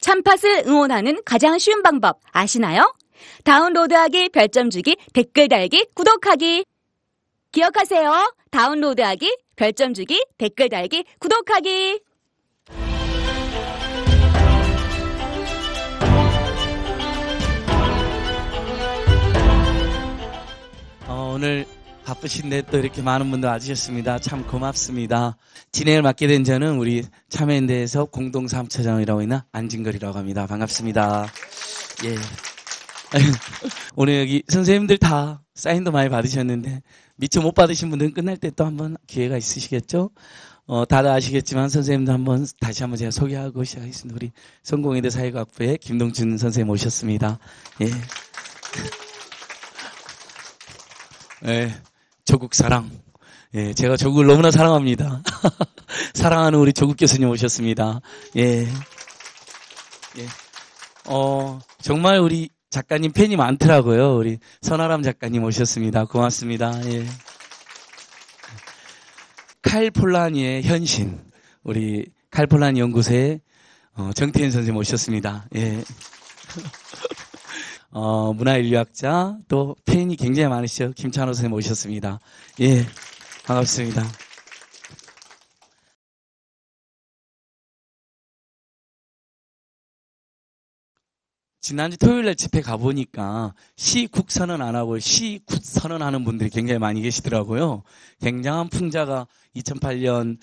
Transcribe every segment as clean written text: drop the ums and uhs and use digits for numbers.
참팟을 응원하는 가장 쉬운 방법 아시나요? 다운로드하기, 별점 주기, 댓글 달기, 구독하기. 기억하세요. 다운로드하기, 별점 주기, 댓글 달기, 구독하기. 오늘 바쁘신데 또 이렇게 많은 분들 와주셨습니다. 참 고맙습니다. 진행을 맡게 된 저는 우리 참여연대에서 공동사무처장이라고 있는 안진걸이라고 합니다. 반갑습니다. 예. 오늘 여기 선생님들 다 사인도 많이 받으셨는데 미처 못 받으신 분들은 끝날 때 또 한번 기회가 있으시겠죠? 다들 아시겠지만 선생님들 다시 한번 제가 소개하고 시작하겠습니다. 우리 성공회대 사회과학부의 김동준 선생님 오셨습니다. 예. 예, 조국 사랑. 예, 제가 조국을 너무나 사랑합니다. 사랑하는 우리 조국 교수님 오셨습니다. 예. 예. 정말 우리 작가님 팬이 많더라고요. 우리 선아람 작가님 오셨습니다. 고맙습니다. 예. 칼 폴라니의 현신. 우리 칼 폴라니 연구소의 정태현 선생님 오셨습니다. 예. 문화인류학자, 또 팬이 굉장히 많으시죠. 김찬호 선생님 오셨습니다. 예, 반갑습니다. 지난주 토요일날 집회 가보니까 시국선언 안 하고 시굿선언 하는 분들이 굉장히 많이 계시더라고요. 굉장한 풍자가 2008년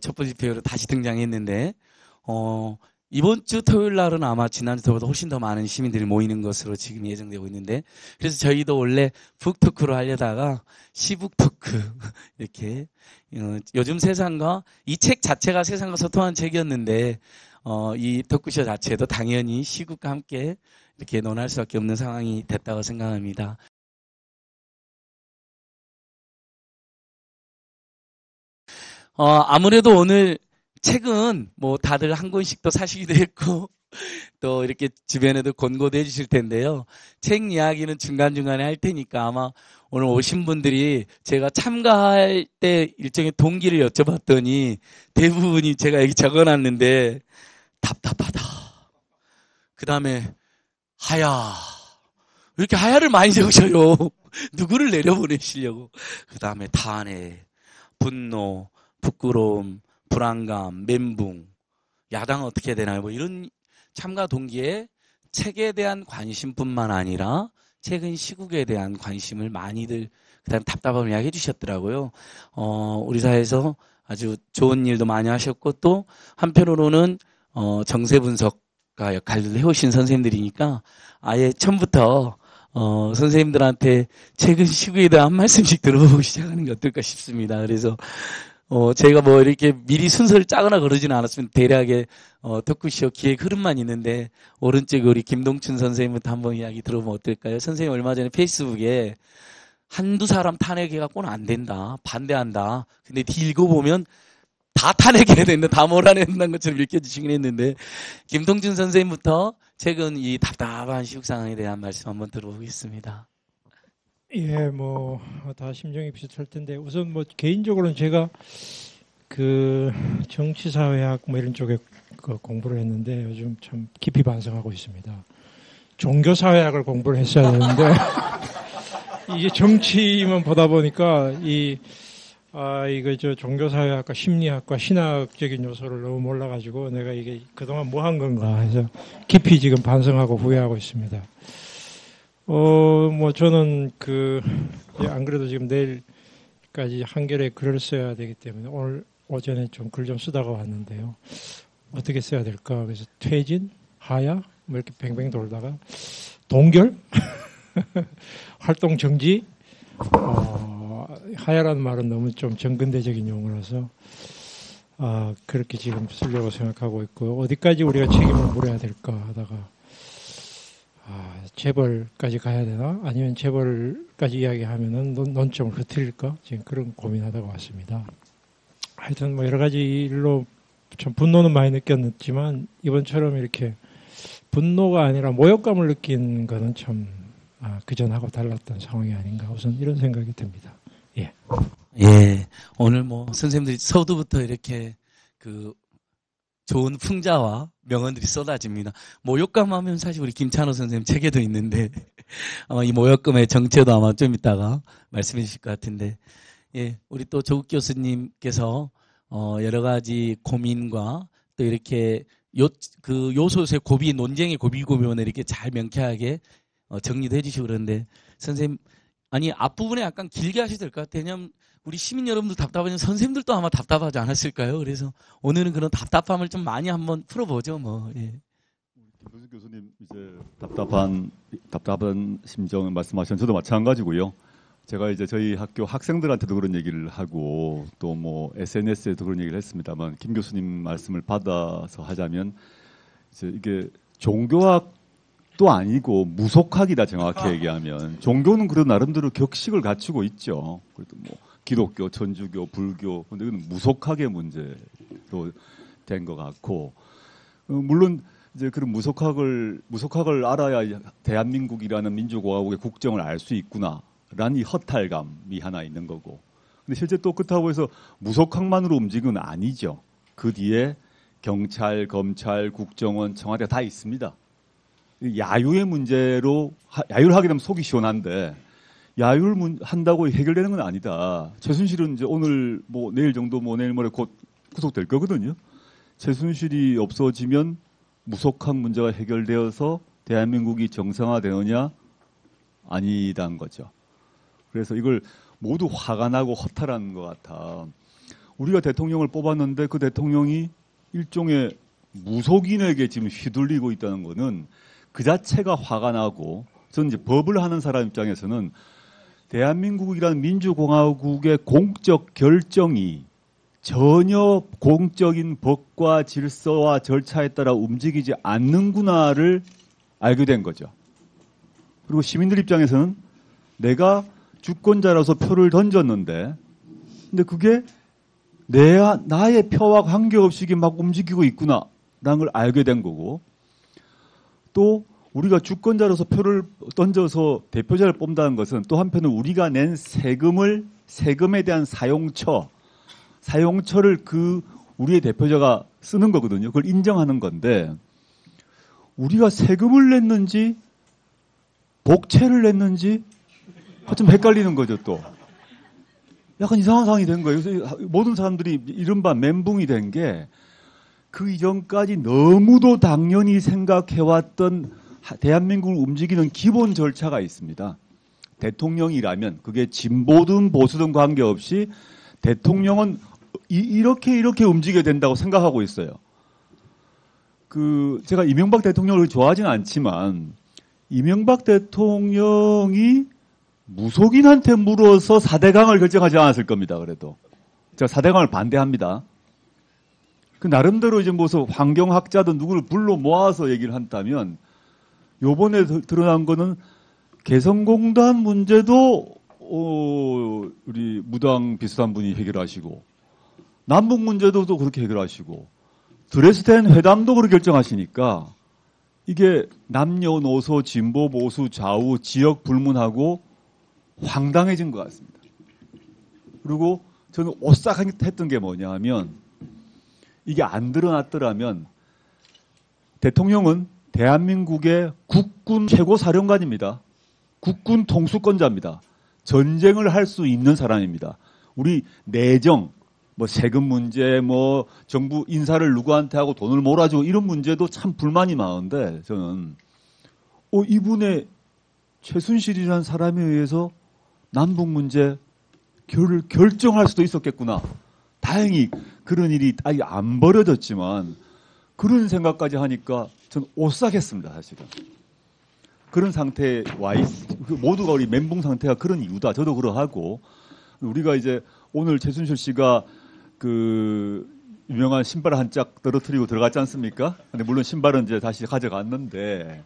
첫 번째 집회로 다시 등장했는데, 이번 주 토요일 날은 아마 지난주보다 훨씬 더 많은 시민들이 모이는 것으로 지금 예정되고 있는데, 그래서 저희도 원래 북토크로 하려다가 시북토크 이렇게 요즘 세상과 이 책 자체가 세상과 소통한 책이었는데 이 토크쇼 자체도 당연히 시국과 함께 이렇게 논할 수밖에 없는 상황이 됐다고 생각합니다. 아무래도 오늘 책은 뭐 다들 한 권씩 또 사시기도 했고 또 이렇게 주변에도 권고도 해주실 텐데요. 책 이야기는 중간중간에 할 테니까 아마 오늘 오신 분들이 제가 참가할 때 일종의 동기를 여쭤봤더니 대부분이 제가 여기 적어놨는데 답답하다. 그 다음에 하야. 왜 이렇게 하야를 많이 적으셔요? 누구를 내려보내시려고. 그 다음에 탄핵, 분노, 부끄러움, 불안감, 멘붕, 야당은 어떻게 되나요? 뭐 이런 참가 동기에 책에 대한 관심뿐만 아니라 최근 시국에 대한 관심을 많이들 그다음 답답함을 이야기해 주셨더라고요. 우리 사회에서 아주 좋은 일도 많이 하셨고 또 한편으로는 정세 분석가 역할을 해오신 선생님들이니까 아예 처음부터 선생님들한테 최근 시국에 대한 한 말씀씩 들어보고 시작하는 게 어떨까 싶습니다. 그래서 제가 뭐 이렇게 미리 순서를 짜거나 그러지는 않았으면 대략의 토크쇼 기획 흐름만 있는데 오른쪽에 우리 김동춘 선생님부터 한번 이야기 들어보면 어떨까요? 선생님 얼마 전에 페이스북에 한두 사람 탄핵해갖고는 안 된다. 반대한다. 근데 읽어보면 다 탄핵해야 된다. 다 몰아내야 된다는 것처럼 읽혀주시긴 했는데 김동춘 선생님부터 최근 이 답답한 시국 상황에 대한 말씀 한번 들어보겠습니다. 예, 뭐 다 심정이 비슷할 텐데 우선 뭐 개인적으로는 제가 그 정치사회학 뭐 이런 쪽에 공부를 했는데 요즘 참 깊이 반성하고 있습니다. 종교사회학을 공부를 했어야 되는데 이게 정치만 보다 보니까 이거 저 종교사회학과 심리학과 신학적인 요소를 너무 몰라가지고 내가 이게 그동안 뭐 한 건가 해서 깊이 지금 반성하고 후회하고 있습니다. 뭐 저는 안 그래도 지금 내일까지 한겨레 글을 써야 되기 때문에 오늘 오전에 좀 글 좀 쓰다가 왔는데요. 어떻게 써야 될까? 그래서 퇴진, 하야, 뭐 이렇게 뱅뱅 돌다가 동결, 활동 정지. 하야라는 말은 너무 좀 정근대적인 용어라서 그렇게 지금 쓰려고 생각하고 있고 어디까지 우리가 책임을 물어야 될까 하다가 재벌까지 가야 되나? 아니면 재벌까지 이야기하면은 논점을 흐트릴까? 지금 그런 고민하다가 왔습니다. 하여튼 뭐 여러 가지 일로 참 분노는 많이 느꼈지만 이번처럼 이렇게 분노가 아니라 모욕감을 느낀 거는 참 그전하고 달랐던 상황이 아닌가 우선 이런 생각이 듭니다. 예. 예. 오늘 뭐 선생님들이 서두부터 이렇게 좋은 풍자와 명언들이 쏟아집니다. 모욕감하면 사실 우리 김찬호 선생님 책에도 있는데 아마 이 모욕감의 정체도 아마 좀 이따가 말씀해 주실 것 같은데, 예, 우리 또 조국 교수님께서 여러 가지 고민과 또 이렇게 그 요소수의 고비, 논쟁의 고비고비원을 이렇게 잘 명쾌하게 정리도 해주시고 그러는데, 선생님, 아니, 앞부분에 약간 길게 하셔도 될 것 같아요. 왜냐면 우리 시민 여러분들 답답하면 선생님들도 아마 답답하지 않았을까요? 그래서 오늘은 그런 답답함을 좀 많이 한번 풀어보죠, 뭐. 예. 김도준 교수님 이제 답답한 심정을 말씀하신 저도 마찬가지고요. 제가 이제 저희 학교 학생들한테도 그런 얘기를 하고 또 뭐 SNS에도 그런 얘기를 했습니다만, 김 교수님 말씀을 받아서 하자면 이제 이게 종교학도 아니고 무속학이다, 정확히 얘기하면. 종교는 그런 나름대로 격식을 갖추고 있죠. 그래도 뭐 기독교, 천주교, 불교, 근데 이건 무속학의 문제로 된 것 같고, 물론 이제 그런 무속학을 알아야 대한민국이라는 민주공화국의 국정을 알 수 있구나라는 이 허탈감이 하나 있는 거고. 근데 실제 또 그렇다고 해서 무속학만으로 움직이는 건 아니죠. 그 뒤에 경찰, 검찰, 국정원, 청와대가 다 있습니다. 야유의 문제로 야유를 하게 되면 속이 시원한데, 야유를 한다고 해결되는 건 아니다. 최순실은 이제 오늘 뭐 내일 정도 뭐 내일 모레 곧 구속될 거거든요. 최순실이 없어지면 무속학 문제가 해결되어서 대한민국이 정상화되느냐? 아니다는 거죠. 그래서 이걸 모두 화가 나고 허탈한 것 같아. 우리가 대통령을 뽑았는데 그 대통령이 일종의 무속인에게 지금 휘둘리고 있다는 거는 그 자체가 화가 나고, 저는 이제 법을 하는 사람 입장에서는 대한민국이라는 민주공화국의 공적 결정이 전혀 공적인 법과 질서와 절차에 따라 움직이지 않는구나를 알게 된 거죠. 그리고 시민들 입장에서는 내가 주권자로서 표를 던졌는데, 근데 그게 나의 표와 관계없이 막 움직이고 있구나라는 걸 알게 된 거고, 또 우리가 주권자로서 표를 던져서 대표자를 뽑는다는 것은 또 한편은 우리가 낸 세금에 대한 사용처를 우리의 대표자가 쓰는 거거든요. 그걸 인정하는 건데, 우리가 세금을 냈는지 복채를 냈는지 좀 헷갈리는 거죠. 또 약간 이상한 상황이 된 거예요. 그래서 모든 사람들이 이른바 멘붕이 된 게, 그 이전까지 너무도 당연히 생각해왔던 대한민국을 움직이는 기본 절차가 있습니다. 대통령이라면 그게 진보든 보수든 관계없이 대통령은 이렇게 움직여야 된다고 생각하고 있어요. 제가 이명박 대통령을 좋아하지는 않지만, 이명박 대통령이 무속인한테 물어서 4대강을 결정하지 않았을 겁니다. 그래도 제가 4대강을 반대합니다. 그 나름대로 이제 무슨 환경학자든 누구를 불러 모아서 얘기를 한다면, 요번에 드러난 거는 개성공단 문제도 우리 무당 비슷한 분이 해결하시고, 남북 문제도 또 그렇게 해결하시고, 드레스덴 회담도 그렇게 결정하시니까, 이게 남녀노소, 진보, 보수, 좌우, 지역 불문하고 황당해진 것 같습니다. 그리고 저는 오싹했던 게 뭐냐 하면, 이게 안 드러났더라면 대통령은 대한민국의 국군 최고사령관입니다. 국군 통수권자입니다. 전쟁을 할 수 있는 사람입니다. 우리 내정, 뭐 세금 문제, 뭐 정부 인사를 누구한테 하고 돈을 몰아주고 이런 문제도 참 불만이 많은데, 저는 이분의 최순실이라는 사람에 의해서 남북 문제 결정할 수도 있었겠구나. 다행히 그런 일이 아직 안 벌어졌지만 그런 생각까지 하니까 저는 오싹했습니다. 사실은 그런 상태에 모두가 우리 멘붕 상태가 그런 이유다. 저도 그러하고, 우리가 이제 오늘 최순실 씨가 그 유명한 신발 한 짝 떨어뜨리고 들어갔지 않습니까? 근데 물론 신발은 이제 다시 가져갔는데,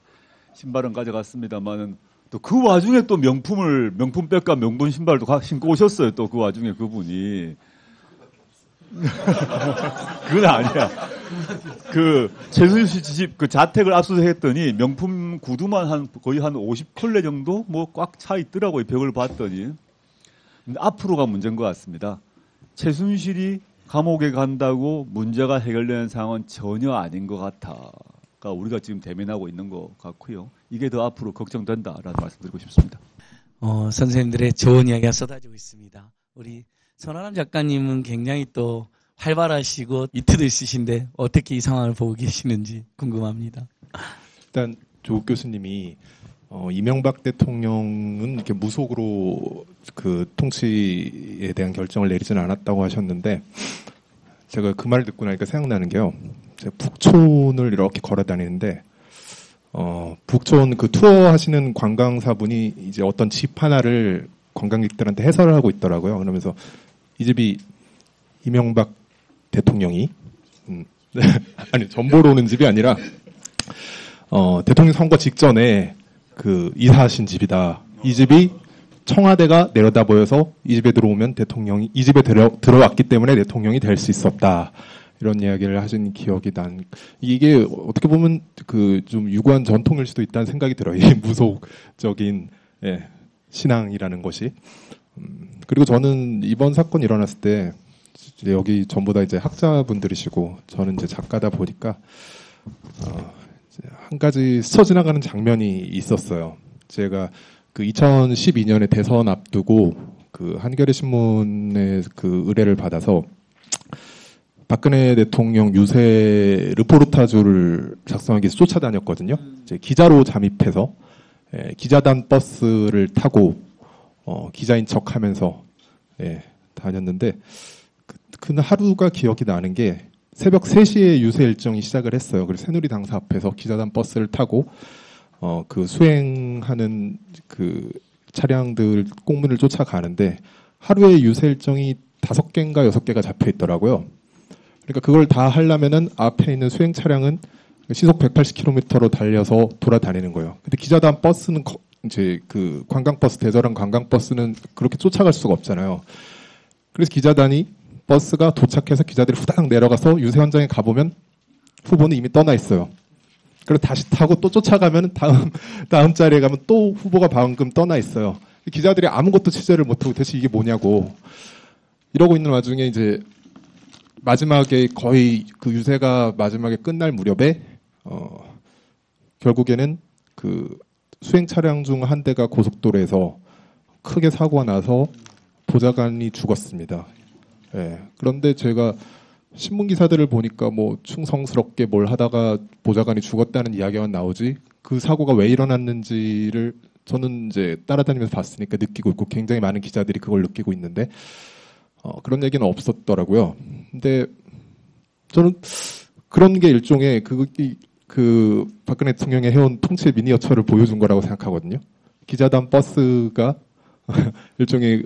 신발은 가져갔습니다만은 또 그 와중에 또 명품백과 명품 신발도 신고 오셨어요. 또 그 와중에 그분이. 그건 아니야. 그 최순실 집 그 자택을 압수수색했더니 명품 구두만 거의 한 50켤레 정도 뭐 꽉 차 있더라고요. 벽을 봤더니. 근데 앞으로가 문제인 것 같습니다. 최순실이 감옥에 간다고 문제가 해결되는 상황은 전혀 아닌 것 같아가 우리가 지금 대면하고 있는 것 같고요. 이게 더 앞으로 걱정된다라는 말씀드리고 싶습니다. 선생님들의 좋은 이야기가 쏟아지고 있습니다. 우리 손아람 작가님은 굉장히 또 활발하시고 이트도 있으신데 어떻게 이 상황을 보고 계시는지 궁금합니다. 일단 조국 교수님이 이명박 대통령은 이렇게 무속으로 그 통치에 대한 결정을 내리지는 않았다고 하셨는데 제가 그 말을 듣고 나니까 생각나는 게요. 제가 북촌을 이렇게 걸어 다니는데 북촌 그 투어 하시는 관광사분이 이제 어떤 집 하나를 관광객들한테 해설을 하고 있더라고요. 그러면서 이 집이 이명박 대통령이 아니 전보로 오는 집이 아니라 대통령 선거 직전에 그 이사하신 집이다. 이 집이 청와대가 내려다 보여서 이 집에 들어오면 대통령이 이 집에 들어왔기 때문에 대통령이 될 수 있었다. 이런 이야기를 하신 기억이 난. 이게 어떻게 보면 그 좀 유구한 전통일 수도 있다는 생각이 들어요. 이 무속적인 신앙이라는 것이. 그리고 저는 이번 사건 일어났을 때 여기 전부 다 이제 학자분들이시고 저는 이제 작가다 보니까 한 가지 스쳐 지나가는 장면이 있었어요. 제가 그 2012년에 대선 앞두고 그 한겨레 신문의 그 의뢰를 받아서 박근혜 대통령 유세 르포르타주를 작성하기 위해서 쫓아다녔거든요. 이제 기자로 잠입해서 기자단 버스를 타고 기자인 척하면서 다녔는데 그 하루가 기억이 나는 게 새벽 3시에 유세 일정이 시작을 했어요. 그래서 새누리 당사 앞에서 기자단 버스를 타고 그 수행하는 그 차량들 공문을 쫓아가는데 하루에 유세 일정이 5개인가 6개가 잡혀 있더라고요. 그러니까 그걸 다 하려면은 앞에 있는 수행 차량은 시속 180km로 달려서 돌아다니는 거예요. 근데 기자단 버스는 이제 그 관광버스 대절한 관광버스는 그렇게 쫓아갈 수가 없잖아요. 그래서 기자단이 버스가 도착해서 기자들이 후다닥 내려가서 유세 현장에 가보면 후보는 이미 떠나 있어요. 그래서 다시 타고 또 쫓아가면 다음 자리에 가면 또 후보가 방금 떠나 있어요. 기자들이 아무것도 취재를 못하고 대체 이게 뭐냐고 이러고 있는 와중에 이제 마지막에 거의 그 유세가 마지막에 끝날 무렵에 결국에는 그 수행 차량 중 한 대가 고속도로에서 크게 사고가 나서 보좌관이 죽었습니다. 그런데 제가 신문 기사들을 보니까 뭐 충성스럽게 뭘 하다가 보좌관이 죽었다는 이야기가 나오지 그 사고가 왜 일어났는지를 저는 이제 따라다니면서 봤으니까 느끼고 있고 굉장히 많은 기자들이 그걸 느끼고 있는데 그런 얘기는 없었더라고요. 근데 저는 그런 게 일종의 그 박근혜 대통령이 해온 통치의 미니어처를 보여준 거라고 생각하거든요. 기자단 버스가 일종의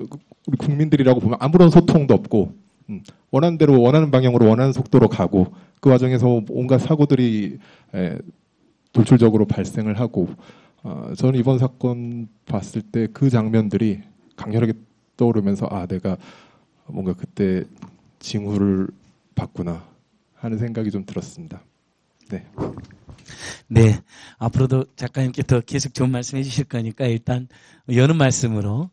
우리 국민들이라고 보면 아무런 소통도 없고 원하는 대로 원하는 방향으로 원하는 속도로 가고 그 과정에서 온갖 사고들이 돌출적으로 발생을 하고 저는 이번 사건 봤을 때 그 장면들이 강렬하게 떠오르면서 내가 뭔가 그때 징후를 봤구나 하는 생각이 좀 들었습니다. 네. 앞으로도 작가님께 더 계속 좋은 말씀 해주실 거니까 일단 여는 말씀으로,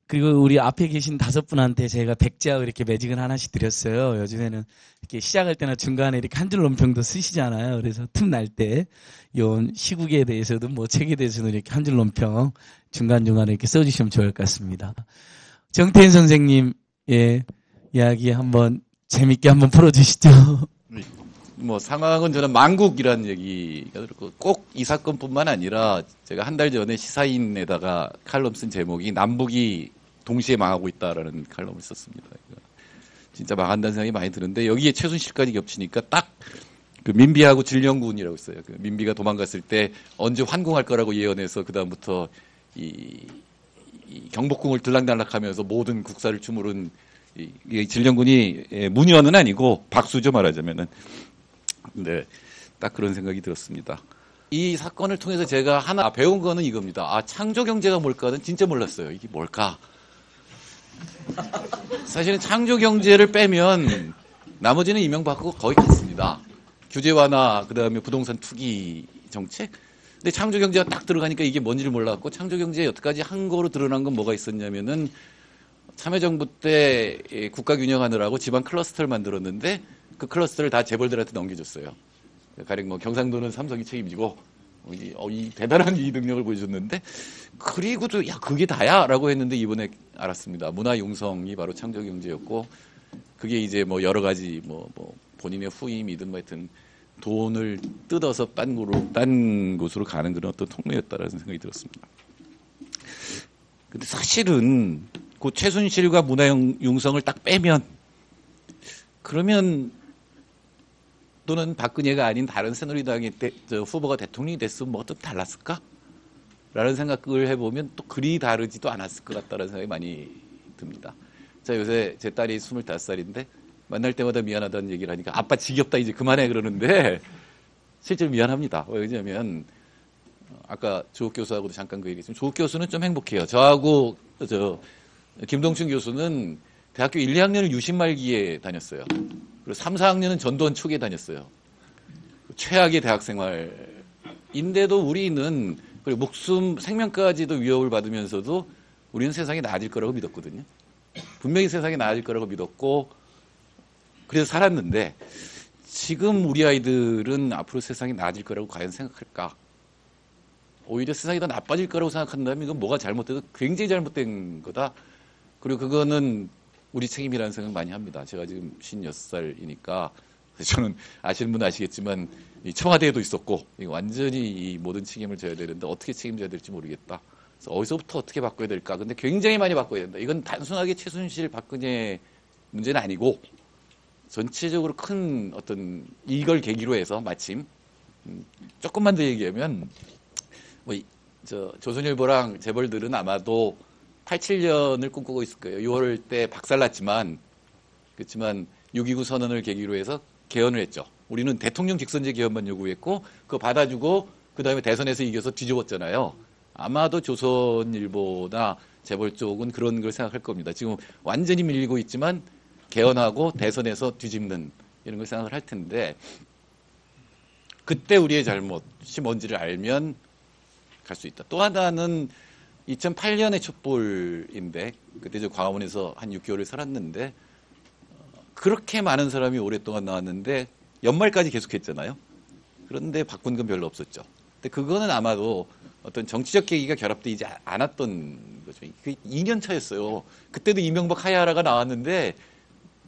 그리고 우리 앞에 계신 5분한테 제가 백지하고 이렇게 매직을 하나씩 드렸어요. 요즘에는 이렇게 시작할 때나 중간에 이렇게 한 줄 논평도 쓰시잖아요. 그래서 틈날 때, 요 시국에 대해서도 뭐 책에 대해서도 이렇게 한 줄 논평 중간중간에 이렇게 써주시면 좋을 것 같습니다. 정태인 선생님, 이야기 한번 재밌게 한번 풀어주시죠. 뭐 상황은 저는 망국이라는 얘기가 들었고 꼭 이 사건뿐만 아니라 제가 한 달 전에 시사인에다가 칼럼 쓴 제목이 남북이 동시에 망하고 있다라는 칼럼을 썼습니다. 진짜 망한다는 생각이 많이 드는데 여기에 최순실까지 겹치니까 딱 그 민비하고 질령군이라고 있어요. 그 민비가 도망갔을 때 언제 환궁할 거라고 예언해서 그 다음부터 이 경복궁을 들락날락하면서 모든 국사를 주무른 이 질령군이 문현은 아니고 박수죠 말하자면은. 네, 딱 그런 생각이 들었습니다. 이 사건을 통해서 제가 하나 배운 거는 이겁니다. 창조경제가 뭘까는 진짜 몰랐어요. 이게 뭘까? 사실은 창조경제를 빼면 나머지는 이명박하고 거의 같습니다. 규제 완화, 그 다음에 부동산 투기 정책. 근데 창조경제가 딱 들어가니까 이게 뭔지를 몰랐고 창조경제에 여태까지 한 거로 드러난 건 뭐가 있었냐면은 참여정부 때 국가 균형하느라고 지방 클러스터를 만들었는데 그 클러스터를 다 재벌들한테 넘겨줬어요. 가령 뭐 경상도는 삼성이 책임지고 이 대단한 이 능력을 보여줬는데 그리고도 야 그게 다야라고 했는데 이번에 알았습니다. 문화융성이 바로 창조경제였고 그게 이제 뭐 여러 가지 뭐 본인의 후임이든 뭐 하여튼 돈을 뜯어서 딴 곳으로 가는 그런 어떤 통로였다라는 생각이 들었습니다. 근데 사실은 그 최순실과 문화융성을 딱 빼면 그러면 또는 박근혜가 아닌 다른 새누리당의 후보가 대통령이 됐으면 뭐 좀 달랐을까? 라는 생각을 해보면 또 그리 다르지도 않았을 것 같다는 생각이 많이 듭니다. 자, 요새 제 딸이 25살인데 만날 때마다 미안하다는 얘기를 하니까 아빠 지겹다 이제 그만해 그러는데 실제로 미안합니다. 왜냐하면 아까 조욱 교수하고도 잠깐 그 얘기했지만 조욱 교수는 좀 행복해요. 저하고 김동춘 교수는 대학교 1, 2학년을 유신말기에 다녔어요. 그리고 3, 4학년은 전두환 초기에 다녔어요. 최악의 대학 생활인데도 우리는 그리고 목숨, 생명까지도 위협을 받으면서도 우리는 세상이 나아질 거라고 믿었거든요. 분명히 세상이 나아질 거라고 믿었고 그래서 살았는데 지금 우리 아이들은 앞으로 세상이 나아질 거라고 과연 생각할까? 오히려 세상이 더 나빠질 거라고 생각한다면 이건 뭐가 잘못돼도 굉장히 잘못된 거다. 그리고 그거는 우리 책임이라는 생각을 많이 합니다. 제가 지금 56살이니까 저는 아시는 분 아시겠지만 이 청와대에도 있었고 완전히 이 모든 책임을 져야 되는데 어떻게 책임져야 될지 모르겠다. 그래서 어디서부터 어떻게 바꿔야 될까? 근데 굉장히 많이 바꿔야 된다. 이건 단순하게 최순실, 박근혜 문제는 아니고 전체적으로 큰 어떤 이걸 계기로 해서 마침 조금만 더 얘기하면 조선일보랑 재벌들은 아마도 87년을 꿈꾸고 있을 거예요. 6월 때 박살났지만 그렇지만 6.29 선언을 계기로 해서 개헌을 했죠. 우리는 대통령 직선제 개헌만 요구했고 그거 받아주고 그다음에 대선에서 이겨서 뒤집었잖아요. 아마도 조선일보나 재벌 쪽은 그런 걸 생각할 겁니다. 지금 완전히 밀리고 있지만 개헌하고 대선에서 뒤집는 이런 걸 생각을 할 텐데 그때 우리의 잘못이 뭔지를 알면 갈 수 있다. 또 하나는 2008년의 촛불인데 그때 저 광화문에서 한 6개월을 살았는데 그렇게 많은 사람이 오랫동안 나왔는데 연말까지 계속했잖아요. 그런데 바꾼 건 별로 없었죠. 근데 그거는 아마도 어떤 정치적 계기가 결합되지 않았던 거죠. 그게 2년 차였어요. 그때도 이명박 하야하라가 나왔는데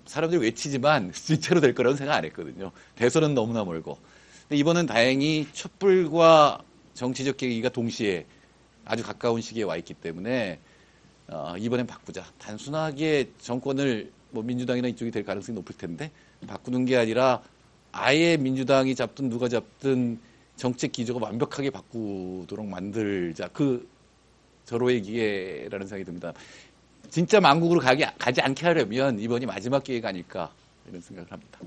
사람들이 외치지만 진짜로 될 거라고 생각 안 했거든요. 대선은 너무나 멀고. 근데 이번은 다행히 촛불과 정치적 계기가 동시에 아주 가까운 시기에 와 있기 때문에 이번엔 바꾸자. 단순하게 정권을 뭐 민주당이나 이쪽이 될 가능성이 높을 텐데 바꾸는 게 아니라 아예 민주당이 잡든 누가 잡든 정책 기조가 완벽하게 바꾸도록 만들자. 그 절호의 기회라는 생각이 듭니다. 진짜 만국으로 가지 않게 하려면 이번이 마지막 기회가 아닐까 이런 생각을 합니다.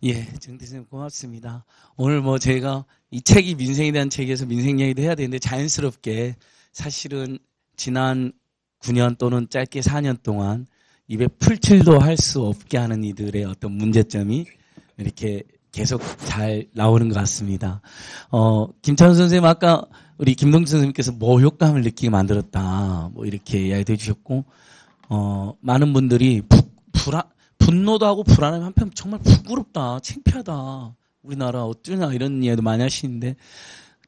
예, 정대선생님 고맙습니다. 오늘 뭐 제가 이 책이 민생에 대한 책에서 민생 이야기도 해야 되는데 자연스럽게 사실은 지난 9년 또는 짧게 4년 동안 입에 풀칠도 할 수 없게 하는 이들의 어떤 문제점이 이렇게 계속 잘 나오는 것 같습니다. 김찬우 선생님 아까 우리 김동준 선생님께서 모욕감을 느끼게 만들었다. 뭐 이렇게 이야기도 해주셨고, 많은 분들이 분노도 하고 불안함이 한편 정말 부끄럽다, 창피하다, 우리나라 어쩌냐 이런 이야기도 많이 하시는데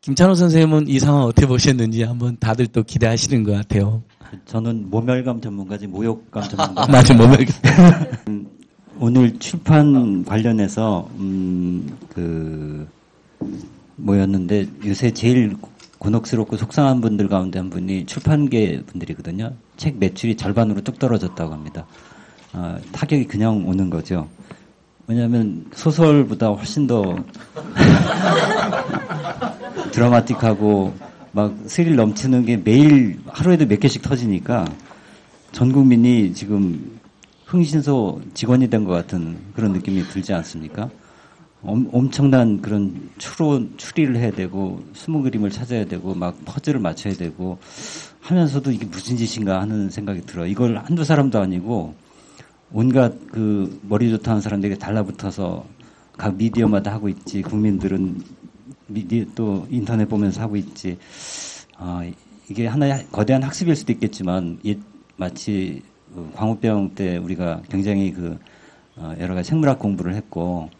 김찬호 선생님은 이 상황 어떻게 보셨는지 한번 다들 또 기대하시는 것 같아요. 저는 모멸감 전문가지 모욕감 전문가. 맞아, 모멸감. 오늘 출판 관련해서 모였는데 요새 제일 곤혹스럽고 속상한 분들 가운데 한 분이 출판계 분들이거든요. 책 매출이 절반으로 뚝 떨어졌다고 합니다. 타격이 그냥 오는 거죠. 왜냐하면 소설보다 훨씬 더 드라마틱하고 막 스릴 넘치는 게 매일 하루에도 몇 개씩 터지니까 전 국민이 지금 흥신소 직원이 된 것 같은 그런 느낌이 들지 않습니까? 엄청난 그런 추리를 해야 되고 숨은 그림을 찾아야 되고 막 퍼즐을 맞춰야 되고 하면서도 이게 무슨 짓인가 하는 생각이 들어요. 이걸 한두 사람도 아니고 온갖 그 머리 좋다는 사람들에게 달라붙어서 각 미디어마다 하고 있지. 국민들은 또 인터넷 보면서 하고 있지. 이게 하나의 거대한 학습일 수도 있겠지만 마치 그 광우병 때 우리가 굉장히 여러 가지 생물학 공부를 했고,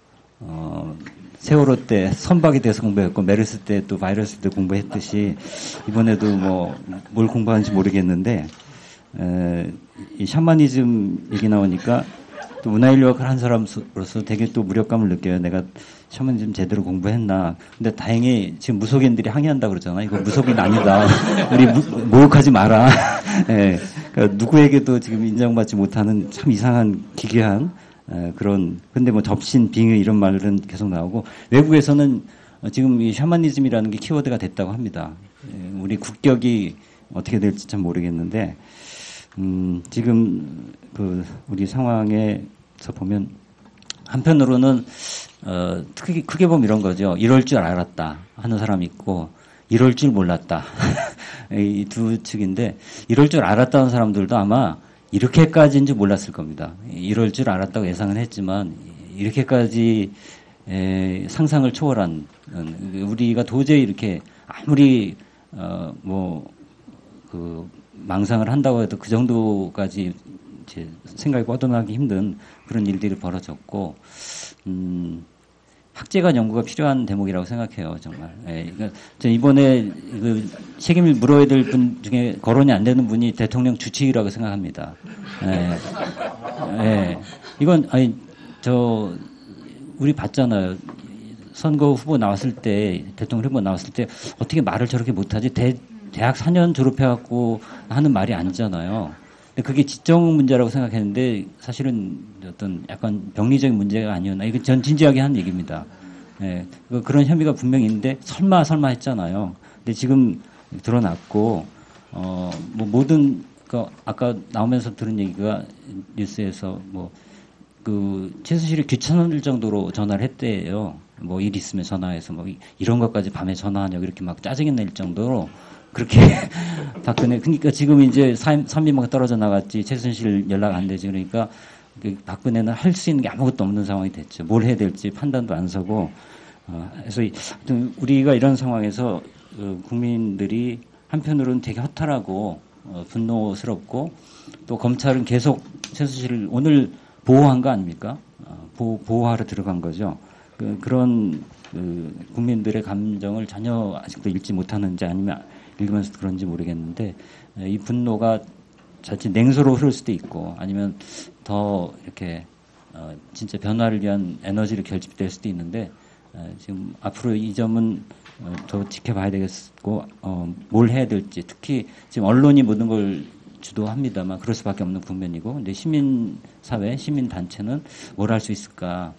세월호 때 선박에 대해서 공부했고, 메르스 때 또 바이러스 때 공부했듯이, 이번에도 뭘 공부하는지 모르겠는데, 이 샤머니즘 얘기 나오니까, 또 문화인류학을 한 사람으로서 되게 또 무력감을 느껴요. 내가 샤머니즘 제대로 공부했나. 근데 다행히 지금 무속인들이 항의한다고 그러잖아. 이거 무속인 아니다. 우리 모욕하지 마라. 예. 그러니까 누구에게도 지금 인정받지 못하는 참 이상한 기괴한 근데 접신, 빙의 이런 말은 계속 나오고, 외국에서는 지금 이 샤머니즘이라는 게 키워드가 됐다고 합니다. 우리 국격이 어떻게 될지 참 모르겠는데, 지금 우리 상황에서 보면, 한편으로는 크게 보면 이런 거죠. 이럴 줄 알았다 하는 사람이 있고, 이럴 줄 몰랐다. 이 두 측인데, 이럴 줄 알았다는 사람들도 아마 이렇게까지인 줄 몰랐을 겁니다. 이럴 줄 알았다고 예상은 했지만, 이렇게까지 상상을 초월한, 우리가 도저히 이렇게 아무리 망상을 한다고 해도 그 정도까지 제 생각이 뻗어나기 힘든 그런 일들이 벌어졌고, 학제간 연구가 필요한 대목이라고 생각해요, 정말. 그러니까 저 이번에 책임을 물어야 될 분 중에 거론이 안 되는 분이 대통령 주치의라고 생각합니다. 이건 우리 봤잖아요. 선거 후보 나왔을 때, 대통령 후보 나왔을 때 어떻게 말을 저렇게 못하지? 대학 4년 졸업해갖고 하는 말이 아니잖아요. 근데 그게 지적 문제라고 생각했는데 사실은 어떤 약간 병리적인 문제가 아니었나. 이거 전 진지하게 한 얘기입니다. 그런 혐의가 분명히 있는데 설마 했잖아요. 근데 지금 드러났고, 모든, 아까 나오면서 들은 얘기가 뉴스에서 최순실이 귀찮을 정도로 전화를 했대요. 일 있으면 전화해서 이런 것까지 밤에 전화하냐고 이렇게 막 짜증이 낼 정도로 그렇게 박근혜, 그러니까 지금 이제 3인방 떨어져 나갔지, 최순실 연락 안 되지. 그러니까 박근혜는 할 수 있는 게 아무것도 없는 상황이 됐죠. 뭘 해야 될지 판단도 안 서고. 그래서 우리가 이런 상황에서 국민들이 한편으로는 되게 허탈하고 분노스럽고, 또 검찰은 계속 최순실을 오늘 보호한 거 아닙니까? 보호하러 들어간 거죠. 그런 국민들의 감정을 전혀 아직도 읽지 못하는지 아니면 읽으면서 그런지 모르겠는데, 이 분노가 자칫 냉소로 흐를 수도 있고, 아니면 더 이렇게 진짜 변화를 위한 에너지를 결집될 수도 있는데, 지금 앞으로 이 점은 더 지켜봐야 되겠고, 뭘 해야 될지, 특히 지금 언론이 모든 걸 주도합니다만 그럴 수밖에 없는 국면이고, 근데 시민사회, 시민단체는 뭘 할 수 있을까?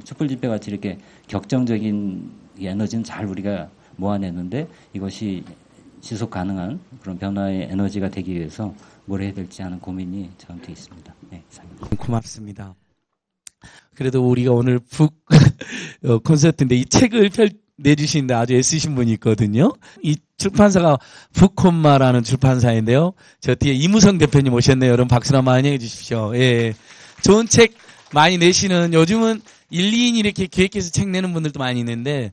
촛불 집회 같이 이렇게 격정적인 에너지는 잘 우리가 모아내는데, 이것이 지속 가능한 그런 변화의 에너지가 되기 위해서 뭘 해야 될지 하는 고민이 저한테 있습니다. 네, 이상입니다. 고맙습니다. 그래도 우리가 오늘 콘서트인데 이 책을 내주시는데 아주 애쓰신 분이 있거든요. 이 출판사가 북콤마라는 출판사인데요. 저 뒤에 이무성 대표님 오셨네요. 여러분 박수나 많이 해주십시오. 예, 좋은 책 많이 내시는, 요즘은 1, 2인 이렇게 기획해서 책 내는 분들도 많이 있는데,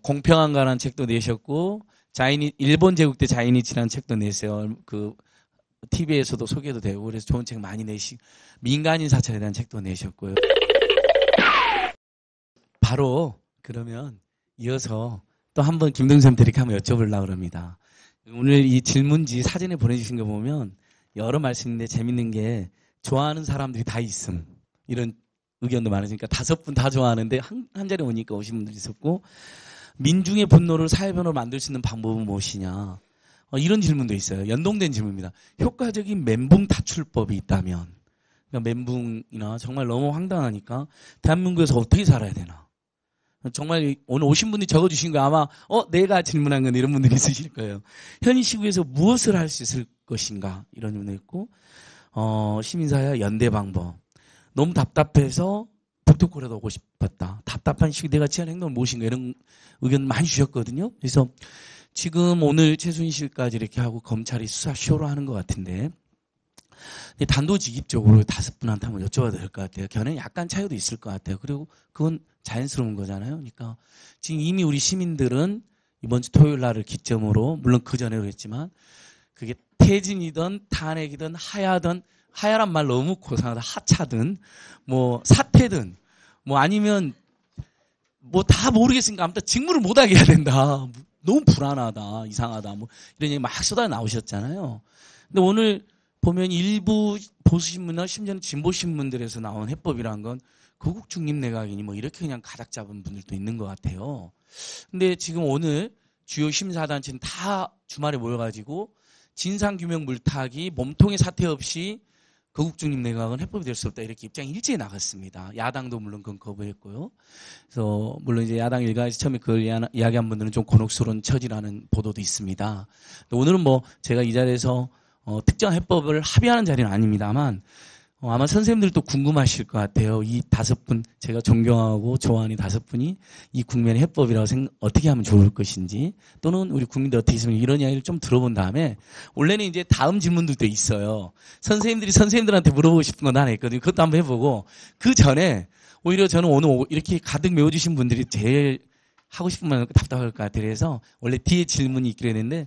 공평한가라는 책도 내셨고, 일본 제국대 자이니치라는 책도 내세요. TV에서도 소개도 되고, 그래서 좋은 책 많이 민간인 사찰에 대한 책도 내셨고요. 바로, 그러면 이어서 또 한번 김동선 대리께 한번 여쭤보려고 합니다. 오늘 이 질문지 사진에 보내주신 거 보면 여러 말씀인데 재밌는 게, 좋아하는 사람들이 다 있음. 이런 의견도 많으니까 5분 다 좋아하는데 한 자리 오니까 오신 분들이 있었고, 민중의 분노를 사회변화로 만들 수 있는 방법은 무엇이냐, 이런 질문도 있어요. 연동된 질문입니다. 효과적인 멘붕 탈출법이 있다면, 그러니까 멘붕이나 정말 너무 황당하니까 대한민국에서 어떻게 살아야 되나, 정말 오늘 오신 분들이 적어주신 거 아마 내가 질문한 건 이런 분들이 있으실 거예요. 현 시국에서 무엇을 할 수 있을 것인가, 이런 질문도 있고, 시민사회 연대 방법, 너무 답답해서 북토크라도 오고 싶었다, 답답한 시기 내가 취한 행동은 무엇인가, 이런 의견 많이 주셨거든요. 그래서 지금 오늘 최순실까지 이렇게 하고 검찰이 수사 쇼로 하는 것 같은데, 단도직입적으로 5분한테 한번 여쭤봐도 될 것 같아요. 견해는 약간 차이도 있을 것 같아요. 그리고 그건 자연스러운 거잖아요. 그러니까 지금 이미 우리 시민들은 이번 주 토요일 날을 기점으로, 물론 그 전에도 했지만, 그게 퇴진이든 탄핵이든 하야든 하야란 말 너무 고상하다. 하차든, 뭐, 사태든, 뭐, 아니면, 뭐, 다 모르겠으니까 아무튼 직무를 못하게 해야 된다. 너무 불안하다. 이상하다. 뭐, 이런 얘기 막 쏟아 나오셨잖아요. 근데 오늘 보면 일부 보수신문이나 심지어는 진보신문들에서 나온 해법이란 건 거국중립내각이니 뭐 이렇게 그냥 가닥 잡은 분들도 있는 것 같아요. 근데 지금 오늘 주요 심사단체는 다 주말에 모여가지고 진상규명 물타기, 몸통의 사태 없이 거국중립내각은 해법이 될 수 없다 이렇게 입장이 일제히 나갔습니다. 야당도 물론 그건 거부했고요. 그래서 물론 이제 야당 일가에서 처음에 그걸 이야기한 분들은 좀 곤혹스러운 처지라는 보도도 있습니다. 오늘은 뭐 제가 이 자리에서 특정 해법을 합의하는 자리는 아닙니다만 아마 선생님들도 궁금하실 것 같아요. 이 5분 제가 존경하고 좋아하는 5분이 이 국면의 해법이라고 어떻게 하면 좋을 것인지 또는 우리 국민들 어떻게 있으면 이런 이야기를 좀 들어본 다음에 원래는 이제 다음 질문들도 있어요. 선생님들이 선생님들한테 물어보고 싶은 건 하나 있거든요. 그것도 한번 해보고 그 전에 오히려 저는 오늘 이렇게 가득 메워주신 분들이 제일 하고 싶은 말 답답할 것 같아요. 그래서 원래 뒤에 질문이 있기로 했는데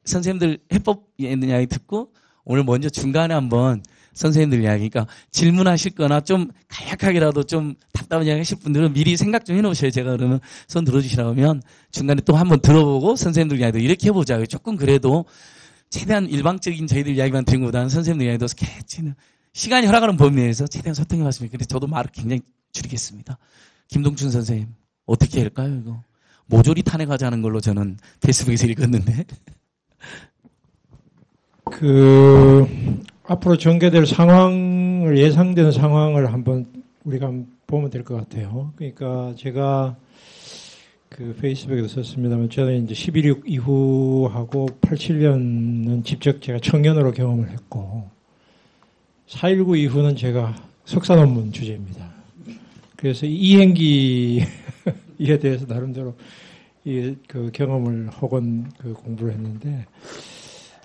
선생님들 해법 이야기 듣고 오늘 먼저 중간에 한번 선생님들 이야기, 그러니까 질문하실 거나 좀 간략하게라도 좀 답답한 이야기 하실 분들은 미리 생각 좀 해놓으셔요. 제가 그러면 손 들어주시라고 하면 중간에 또 한번 들어보고 선생님들 이야기도 이렇게 해보자고요. 조금 그래도 최대한 일방적인 저희들 이야기만 드린 것보다는 선생님들 이야기도 스케치는 시간이 허락하는 범위 내에서 최대한 소통해봤습니다. 근데 저도 말을 굉장히 줄이겠습니다. 김동춘 선생님, 어떻게 할까요, 이거? 모조리 탄핵하자는 걸로 저는 페이스북에서 읽었는데. 앞으로 전개될 상황을 예상되는 상황을 한번 우리가 보면 될 것 같아요. 그러니까 제가 그 페이스북에도 썼습니다만 저는 이제 11.6 이후하고 87년은 직접 제가 청년으로 경험을 했고 4.19 이후는 제가 석사 논문 주제입니다. 그래서 이행기에 대해서 나름대로 그 경험을 혹은 그 공부를 했는데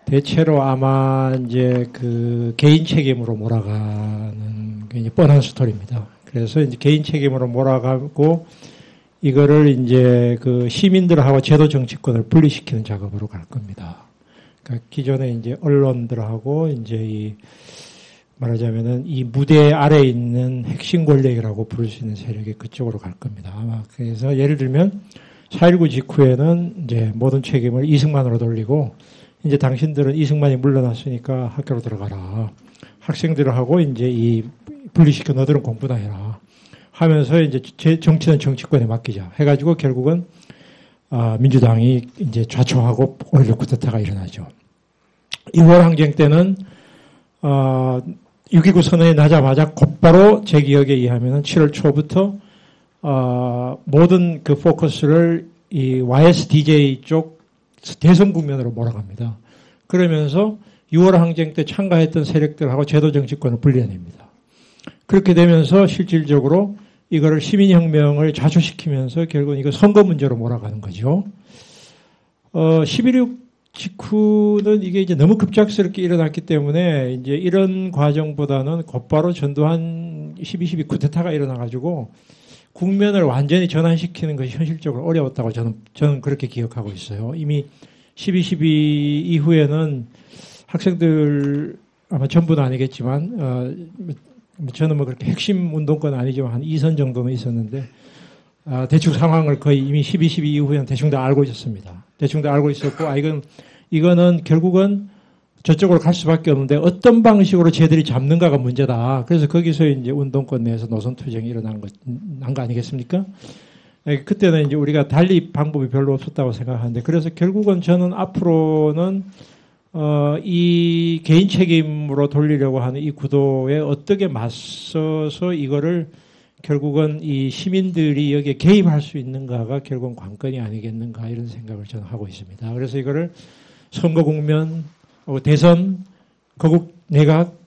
대체로 아마 이제 그 개인 책임으로 몰아가는 굉장히 뻔한 스토리입니다. 그래서 이제 개인 책임으로 몰아가고 이거를 이제 그 시민들하고 제도 정치권을 분리시키는 작업으로 갈 겁니다. 그러니까 기존에 이제 언론들하고 이제 말하자면은 이 무대 아래에 있는 핵심 권력이라고 부를 수 있는 세력이 그쪽으로 갈 겁니다. 아마 그래서 예를 들면 4.19 직후에는 이제 모든 책임을 이승만으로 돌리고 이제 당신들은 이승만이 물러났으니까 학교로 들어가라. 학생들하고 이제 이 분리시켜 너들은 공부나 해라. 하면서 이제 정치는 정치권에 맡기자. 해가지고 결국은 민주당이 이제 좌초하고 오히려 쿠데타가 일어나죠. 2월 항쟁 때는 6.29 선언이 나자마자 곧바로 제 기억에 의하면은 7월 초부터 모든 그 포커스를 이 YSDJ 쪽 대선 국면으로 몰아갑니다. 그러면서 6월 항쟁 때 참가했던 세력들하고 제도 정치권을 분리해냅니다. 그렇게 되면서 실질적으로 이거를 시민혁명을 자초시키면서 결국은 이거 선거 문제로 몰아가는 거죠. 11.6 직후는 이게 이제 너무 급작스럽게 일어났기 때문에 이제 이런 과정보다는 곧바로 전두환 12.12 쿠데타가 일어나가지고 국면을 완전히 전환시키는 것이 현실적으로 어려웠다고 저는 그렇게 기억하고 있어요. 이미 12.12 이후에는 학생들 아마 전부는 아니겠지만 저는 뭐 그렇게 핵심 운동권은 아니지만 한 2선 정도는 있었는데 대충 상황을 거의 이미 12.12 이후에는 대충 다 알고 있었습니다. 대충 다 알고 있었고 이거는 결국은 저쪽으로 갈 수밖에 없는데 어떤 방식으로 쟤들이 잡는가가 문제다. 그래서 거기서 이제 운동권 내에서 노선 투쟁이 일어난 거 아니겠습니까? 그때는 이제 우리가 달리 방법이 별로 없었다고 생각하는데 그래서 결국은 저는 앞으로는 이 개인 책임으로 돌리려고 하는 이 구도에 어떻게 맞서서 이거를 결국은 이 시민들이 여기에 개입할 수 있는가가 결국은 관건이 아니겠는가 이런 생각을 저는 하고 있습니다. 그래서 이거를 선거 국면 대선, 거국 내각,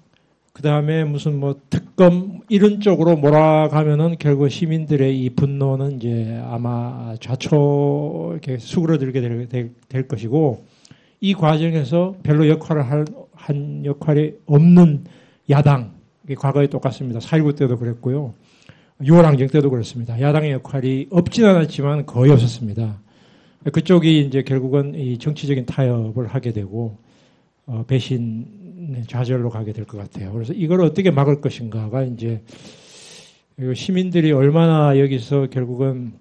그 다음에 무슨 뭐 특검 이런 쪽으로 몰아가면은 결국 시민들의 이 분노는 이제 아마 좌초 이렇게 수그러들게 될 것이고 이 과정에서 별로 역할을 한 역할이 없는 야당, 과거에 똑같습니다. 4.19 때도 그랬고요. 6월 항쟁 때도 그렇습니다. 야당의 역할이 없진 않았지만 거의 없었습니다. 그쪽이 이제 결국은 이 정치적인 타협을 하게 되고 배신 네, 좌절로 가게 될 것 같아요. 그래서 이걸 어떻게 막을 것인가가 이제 시민들이 얼마나 여기서 결국은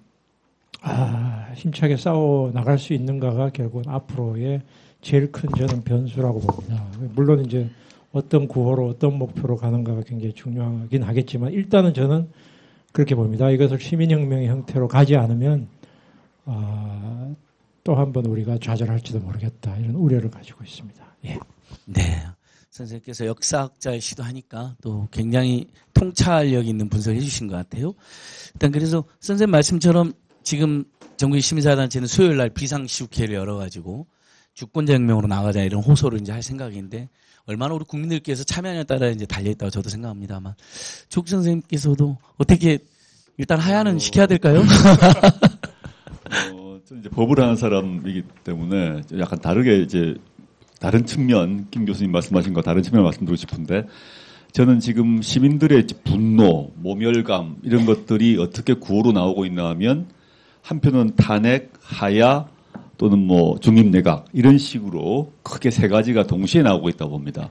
힘차게 싸워 나갈 수 있는가가 결국은 앞으로의 제일 큰 저는 변수라고 봅니다. 물론 이제 어떤 구호로 어떤 목표로 가는가가 굉장히 중요하긴 하겠지만 일단은 저는 그렇게 봅니다. 이것을 시민혁명의 형태로 가지 않으면 또 한 번 우리가 좌절할지도 모르겠다 이런 우려를 가지고 있습니다. 예. 네. 선생님께서 역사학자이시도 하니까 또 굉장히 통찰력 있는 분석을 해주신 것 같아요. 일단 그래서 선생님 말씀처럼 지금 전국의 시민사단체는 수요일 날 비상시국회를 열어가지고 주권자혁명으로 나가자 이런 호소를 이제 할 생각인데 얼마나 우리 국민들께서 참여하냐에 따라 이제 달려있다고 저도 생각합니다만 조 선생님께서도 어떻게 일단 하야는 시켜야 될까요? 저는 이제 법을 하는 사람이기 때문에 약간 다르게 이제 다른 측면, 김 교수님 말씀하신 거 다른 측면 말씀드리고 싶은데 저는 지금 시민들의 분노, 모멸감 이런 것들이 어떻게 구호로 나오고 있나 하면 한편은 탄핵, 하야 또는 뭐 중립내각 이런 식으로 크게 세 가지가 동시에 나오고 있다고 봅니다.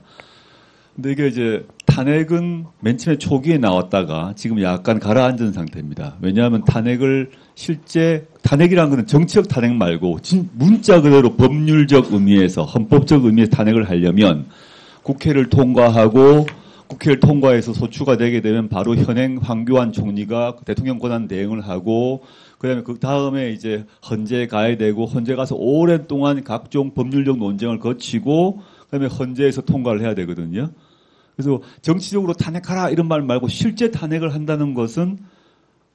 근데 이게 이제 탄핵은 맨 처음에 초기에 나왔다가 지금 약간 가라앉은 상태입니다. 왜냐하면 탄핵이라는 것은 정치적 탄핵 말고 문자 그대로 법률적 의미에서 헌법적 의미에서 탄핵을 하려면 국회를 통과해서 소추가 되게 되면 바로 현행 황교안 총리가 대통령 권한 대행을 하고 그다음에 그 다음에 이제 헌재 가야 되고 헌재 가서 오랫동안 각종 법률적 논쟁을 거치고 그다음에 헌재에서 통과를 해야 되거든요. 그래서 정치적으로 탄핵하라 이런 말 말고 실제 탄핵을 한다는 것은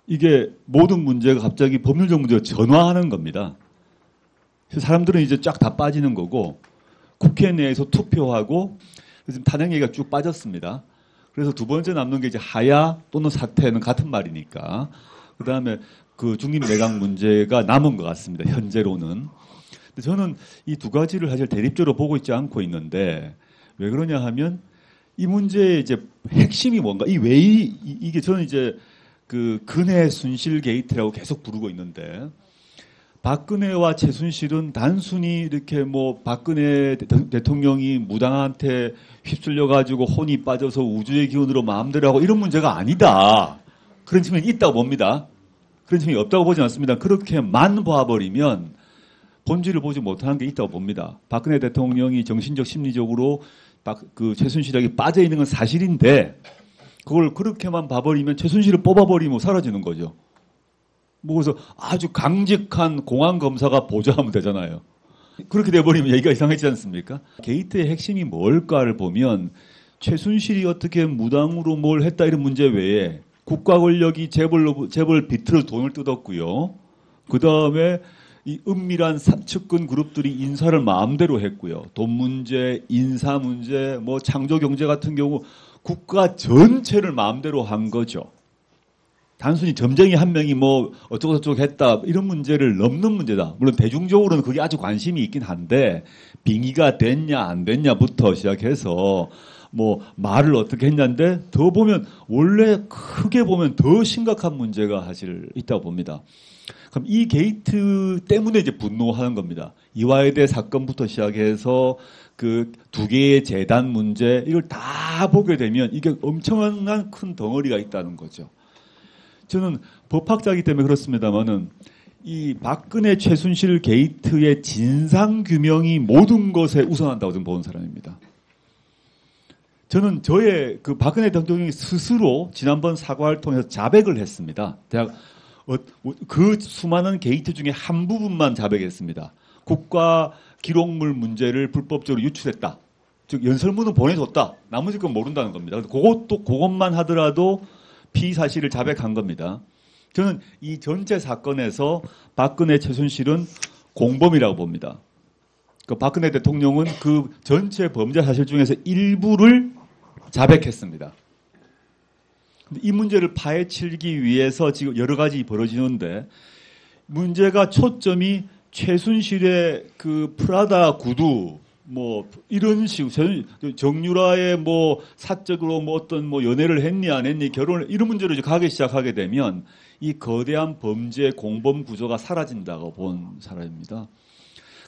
이게 모든 문제가 갑자기 법률적 문제로 전화하는 겁니다. 그래서 사람들은 이제 쫙 다 빠지는 거고 국회 내에서 투표하고 지금 탄핵 얘기가 쭉 빠졌습니다. 그래서 두 번째 남는 게 이제 하야 또는 사퇴는 같은 말이니까 그다음에 그 중립내각 문제가 남은 것 같습니다. 현재로는. 근데 저는 이 두 가지를 사실 대립적으로 보고 있지 않고 있는데 왜 그러냐 하면 이 문제의 이제 핵심이 뭔가 이게 저는 이제 그 근해 순실 게이트라고 계속 부르고 있는데 박근혜와 최순실은 단순히 이렇게 뭐 박근혜 대통령이 무당한테 휩쓸려 가지고 혼이 빠져서 우주의 기운으로 마음대로 하고 이런 문제가 아니다. 그런 측면이 있다고 봅니다. 그런 측면이 없다고 보지 않습니다. 그렇게만 봐버리면 본질을 보지 못하는 게 있다고 봅니다. 박근혜 대통령이 정신적 심리적으로 그 최순실에게 빠져 있는 건 사실인데 그걸 그렇게만 봐버리면 최순실을 뽑아버리면 사라지는 거죠. 뭐 그래서 아주 강직한 공안 검사가 보좌하면 되잖아요. 그렇게 돼버리면 얘기가 이상하지 않습니까? 게이트의 핵심이 뭘까를 보면 최순실이 어떻게 무당으로 뭘 했다 이런 문제 외에 국가 권력이 재벌 비트를 돈을 뜯었고요. 그 다음에 이 은밀한 측근 그룹들이 인사를 마음대로 했고요. 돈 문제, 인사 문제, 뭐 창조 경제 같은 경우 국가 전체를 마음대로 한 거죠. 단순히 점쟁이 한 명이 뭐 어쩌고저쩌고 했다 이런 문제를 넘는 문제다. 물론 대중적으로는 그게 아주 관심이 있긴 한데 빙의가 됐냐 안 됐냐부터 시작해서 뭐 말을 어떻게 했냐인데 더 보면 원래 크게 보면 더 심각한 문제가 사실 있다고 봅니다. 그럼 이 게이트 때문에 이제 분노하는 겁니다. 이화여대 사건부터 시작해서 그 두 개의 재단 문제 이걸 다 보게 되면 이게 엄청난 큰 덩어리가 있다는 거죠. 저는 법학자이기 때문에 그렇습니다만은 이 박근혜 최순실 게이트의 진상 규명이 모든 것에 우선한다고 좀 보는 사람입니다. 저는 저의 그 박근혜 대통령이 스스로 지난번 사과를 통해서 자백을 했습니다. 그 수많은 게이트 중에 한 부분만 자백했습니다. 국가 기록물 문제를 불법적으로 유출했다. 즉 연설문은 보내줬다. 나머지 건 모른다는 겁니다. 그것만 하더라도 피사실을 자백한 겁니다. 저는 이 전체 사건에서 박근혜 최순실은 공범이라고 봅니다. 그 박근혜 대통령은 그 전체 범죄 사실 중에서 일부를 자백했습니다. 이 문제를 파헤치기 위해서 지금 여러 가지 벌어지는데 문제가 초점이 최순실의 그 프라다 구두 뭐 이런 식으로 정유라의 뭐 사적으로 뭐 어떤 뭐 연애를 했니 안 했니 결혼을 이런 문제로 이제 가기 시작하게 되면 이 거대한 범죄 공범 구조가 사라진다고 본 사람입니다.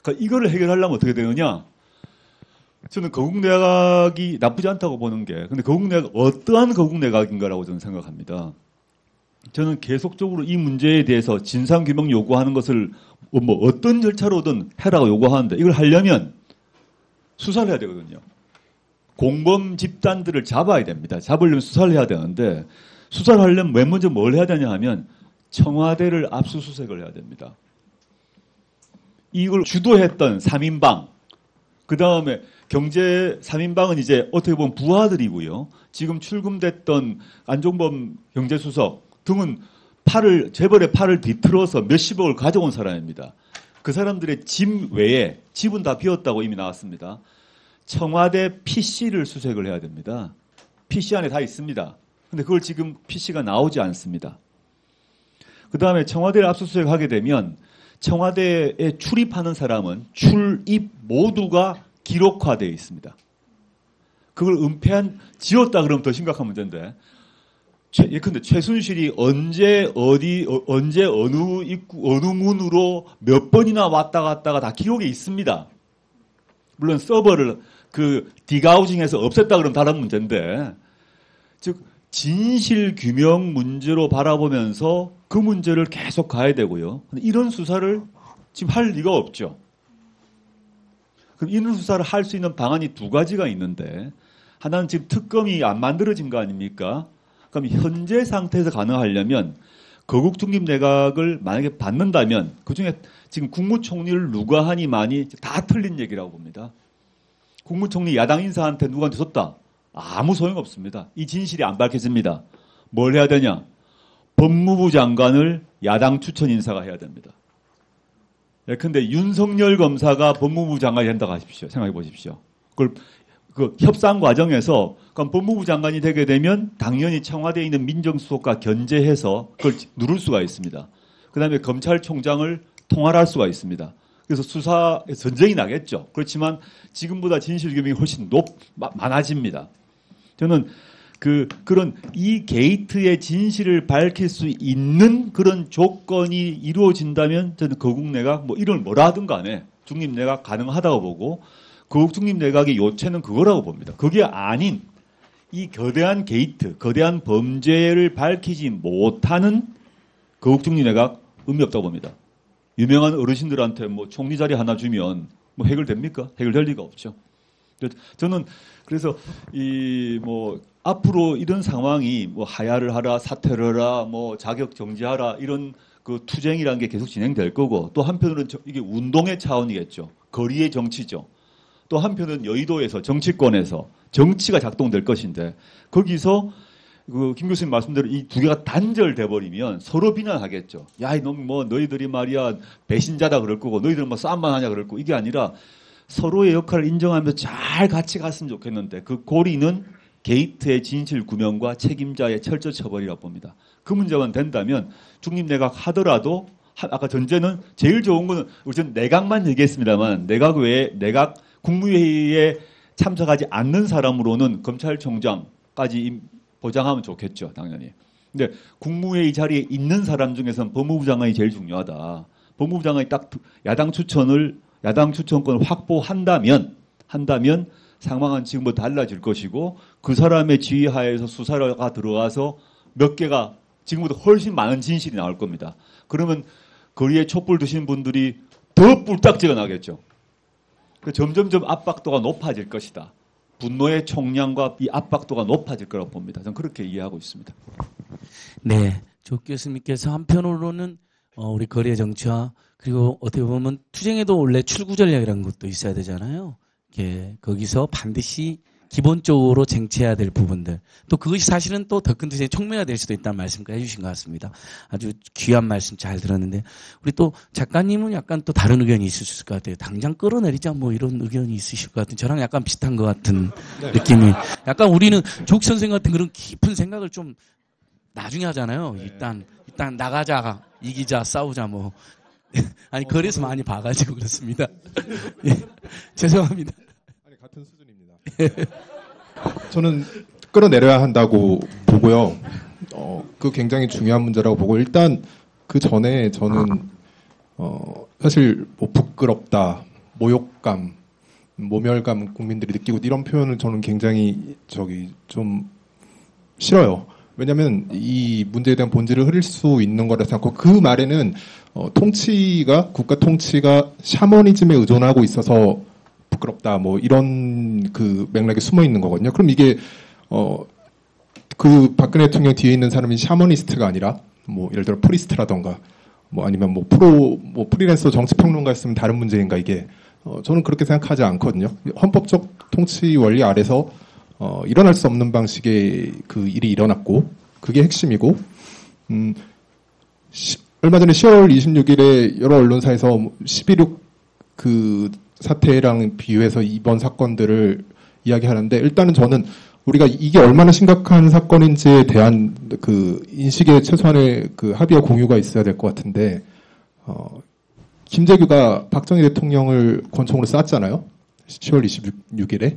그러니까 이거를 해결하려면 어떻게 되느냐? 저는 거국 내각이 나쁘지 않다고 보는 게, 근데 거국 내각 어떠한 거국 내각인가라고 저는 생각합니다. 저는 계속적으로 이 문제에 대해서 진상 규명 요구하는 것을 뭐 어떤 절차로든 해라고 요구하는데, 이걸 하려면 수사를 해야 되거든요. 공범 집단들을 잡아야 됩니다. 잡으려면 수사를 해야 되는데, 수사를 하려면 맨 먼저 뭘 해야 되냐 하면 청와대를 압수수색을 해야 됩니다. 이걸 주도했던 3인방, 그 다음에 경제 3인방은 이제 어떻게 보면 부하들이고요. 지금 출금됐던 안종범 경제수석 등은 재벌의 팔을 뒤틀어서 몇십억을 가져온 사람입니다. 그 사람들의 집 외에, 집은 다 비었다고 이미 나왔습니다. 청와대 PC를 수색을 해야 됩니다. PC 안에 다 있습니다. 근데 그걸 지금 PC가 나오지 않습니다. 그 다음에 청와대를 압수수색하게 되면 청와대에 출입하는 사람은 출입 모두가 기록화되어 있습니다. 그걸 지웠다 그러면 더 심각한 문제인데, 예컨대 최순실이 언제 어느 입구 어느 문으로 몇 번이나 왔다 갔다가 다 기록에 있습니다. 물론 서버를 그 디가우징해서 없앴다 그러면 다른 문제인데, 즉 진실 규명 문제로 바라보면서 그 문제를 계속 가야 되고요. 이런 수사를 지금 할 리가 없죠. 그럼 이런 수사를 할 수 있는 방안이 두 가지가 있는데, 하나는 지금 특검이 안 만들어진 거 아닙니까? 그럼 현재 상태에서 가능하려면 거국 중립 내각을 만약에 받는다면 그중에 지금 국무총리를 누가 하니 많이 다 틀린 얘기라고 봅니다. 국무총리 야당 인사한테 누구한테 줬다? 아무 소용없습니다. 이 진실이 안 밝혀집니다. 뭘 해야 되냐? 법무부 장관을 야당 추천 인사가 해야 됩니다. 근데 윤석열 검사가 법무부 장관이 된다고 하십시오. 생각해 보십시오. 그걸 그 협상 과정에서 그럼 법무부 장관이 되게 되면 당연히 청와대에 있는 민정수석과 견제해서 그걸 누를 수가 있습니다. 그다음에 검찰총장을 통할할 수가 있습니다. 그래서 수사에 전쟁이 나겠죠. 그렇지만 지금보다 진실 규명이 훨씬 많아집니다. 저는 그런 이 게이트의 진실을 밝힐 수 있는 그런 조건이 이루어진다면 저는 거국 내각 이걸 뭐라 하든 간에 중립 내각 가능하다고 보고, 거국 중립 내각의 요체는 그거라고 봅니다. 그게 아닌 이 거대한 게이트, 거대한 범죄를 밝히지 못하는 거국 중립 내각 의미 없다고 봅니다. 유명한 어르신들한테 총리 자리 하나 주면 해결됩니까? 해결될 리가 없죠. 저는 그래서 앞으로 이런 상황이 하야를 하라, 사퇴를 하라, 자격 정지하라 이런 그 투쟁이라는 게 계속 진행될 거고, 또 한편으로는 이게 운동의 차원이겠죠. 거리의 정치죠. 또 한편은 여의도에서 정치권에서 정치가 작동될 것인데, 거기서 김 교수님 말씀대로 이 두 개가 단절돼 버리면 서로 비난하겠죠. 야, 이놈 너희들이 말이야 배신자다 그럴 거고, 너희들은 싸움만 하냐 그럴 거고, 이게 아니라 서로의 역할을 인정하면서 잘 같이 갔으면 좋겠는데, 그 고리는 게이트의 진실 구명과 책임자의 철저 처벌이라고 봅니다. 그 문제만 된다면 중립내각 하더라도, 아까 전제는 제일 좋은 거는 우리 전 내각만 얘기했습니다만, 내각 외에 국무회의에 참석하지 않는 사람으로는 검찰총장까지 보장하면 좋겠죠, 당연히. 근데 국무회의 자리에 있는 사람 중에서는 법무부 장관이 제일 중요하다. 법무부 장관이 딱 야당 추천권을 확보한다면 상황은 지금보다 달라질 것이고, 그 사람의 지휘하에서 수사가 들어가서 몇 개가 지금보다 훨씬 많은 진실이 나올 겁니다. 그러면 거리에 촛불 드시는 분들이 더 뿔딱지가 나겠죠. 점점점 압박도가 높아질 것이다. 분노의 총량과 이 압박도가 높아질 거라고 봅니다. 저는 그렇게 이해하고 있습니다. 네, 조 교수님께서 한편으로는 우리 거리의 정치화, 그리고 어떻게 보면 투쟁에도 원래 출구 전략이라는 것도 있어야 되잖아요. 거기서 반드시 기본적으로 쟁취해야 될 부분들, 또 그것이 사실은 또 더 큰 투쟁의 촉매가 될 수도 있다는 말씀까지 해주신 것 같습니다. 아주 귀한 말씀 잘 들었는데, 우리 또 작가님은 약간 또 다른 의견이 있으실 것 같아요. 당장 끌어내리자 이런 의견이 있으실 것 같은, 저랑 약간 비슷한 것 같은 느낌이. 약간 우리는 족 선생 같은 그런 깊은 생각을 좀 나중에 하잖아요. 일단 나가자, 이기자, 싸우자 아니 거리에서 많이 봐가지고 그렇습니다. 예, 죄송합니다. 아니, 같은 수준입니다. 저는 끌어내려야 한다고 보고요. 그 굉장히 중요한 문제라고 보고, 일단 그 전에 저는 사실 부끄럽다, 모욕감, 모멸감 국민들이 느끼고 이런 표현을 저는 굉장히 좀 싫어요. 왜냐하면 이 문제에 대한 본질을 흐릴 수 있는 거라 생각하고 그 말에는 국가 통치가 샤머니즘에 의존하고 있어서 부끄럽다 뭐 이런 그 맥락에 숨어 있는 거거든요. 그럼 이게 그 박근혜 대통령 뒤에 있는 사람이 샤머니스트가 아니라 뭐 예를 들어 프리스트라던가 뭐 아니면 뭐 프리랜서 정치평론가였으면 다른 문제인가 이게 저는 그렇게 생각하지 않거든요. 헌법적 통치 원리 아래서 일어날 수 없는 방식의 그 일이 일어났고 그게 핵심이고 얼마 전에 10월 26일에 여러 언론사에서 11.6 그 사태랑 비유해서 이번 사건들을 이야기하는데 일단은 저는 우리가 이게 얼마나 심각한 사건인지에 대한 그 인식의 최소한의 그 합의와 공유가 있어야 될 것 같은데 김재규가 박정희 대통령을 권총으로 쐈잖아요. 10월 26일에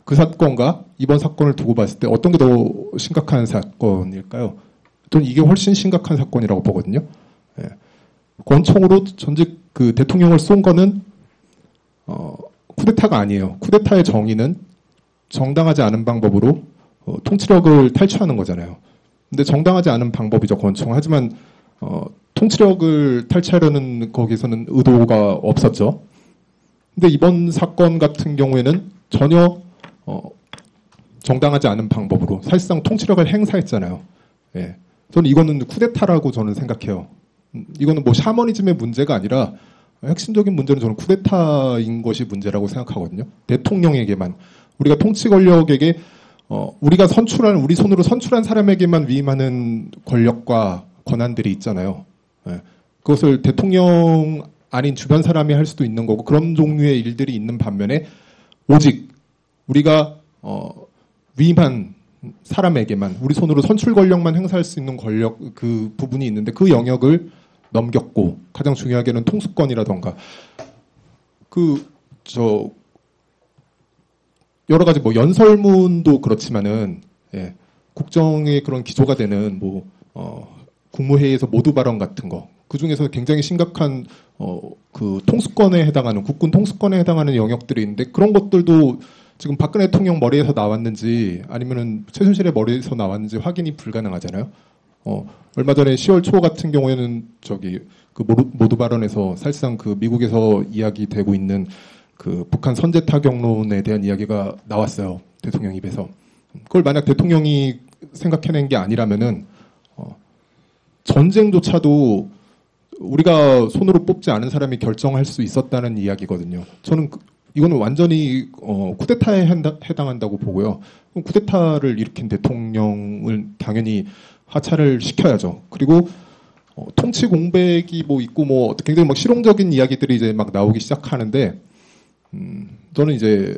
그 사건과 이번 사건을 두고 봤을 때 어떤 게 더 심각한 사건일까요? 저는 이게 훨씬 심각한 사건이라고 보거든요. 예. 권총으로 전직 그 대통령을 쏜 거는 쿠데타가 아니에요. 쿠데타의 정의는 정당하지 않은 방법으로 통치력을 탈취하는 거잖아요. 근데 정당하지 않은 방법이죠, 권총. 하지만 통치력을 탈취하려는 거기서는 의도가 없었죠. 근데 이번 사건 같은 경우에는 전혀 정당하지 않은 방법으로 사실상 통치력을 행사했잖아요. 예. 저는 이거는 쿠데타라고 저는 생각해요. 이거는 뭐 샤머니즘의 문제가 아니라 핵심적인 문제는 저는 쿠데타인 것이 문제라고 생각하거든요. 대통령에게만 우리가 통치 권력에게 우리가 우리 손으로 선출한 사람에게만 위임하는 권력과 권한들이 있잖아요. 예. 그것을 대통령 아닌 주변 사람이 할 수도 있는 거고 그런 종류의 일들이 있는 반면에 오직 우리가 위임한 사람에게만 우리 손으로 선출 권력만 행사할 수 있는 권력 그 부분이 있는데 그 영역을 넘겼고 가장 중요하게는 통수권이라던가 여러 가지 뭐 연설문도 그렇지만은 예, 국정의 그런 기조가 되는 국무회의에서 모두 발언 같은 거 그 중에서 굉장히 심각한 그 통수권에 해당하는 국군 통수권에 해당하는 영역들이 있는데 그런 것들도 지금 박근혜 대통령 머리에서 나왔는지 아니면은 최순실의 머리에서 나왔는지 확인이 불가능하잖아요. 얼마 전에 10월 초 같은 경우에는 그 모두 발언에서 사실상 그 미국에서 이야기되고 있는 그 북한 선제 타격론에 대한 이야기가 나왔어요. 대통령 입에서. 그걸 만약 대통령이 생각해낸 게 아니라면은 전쟁조차도 우리가 손으로 뽑지 않은 사람이 결정할 수 있었다는 이야기거든요. 저는 이거는 완전히 쿠데타에 해당한다고 보고요. 쿠데타를 일으킨 대통령을 당연히 하차를 시켜야죠. 그리고 통치 공백이 있고 굉장히 실용적인 이야기들이 이제 막 나오기 시작하는데 저는 이제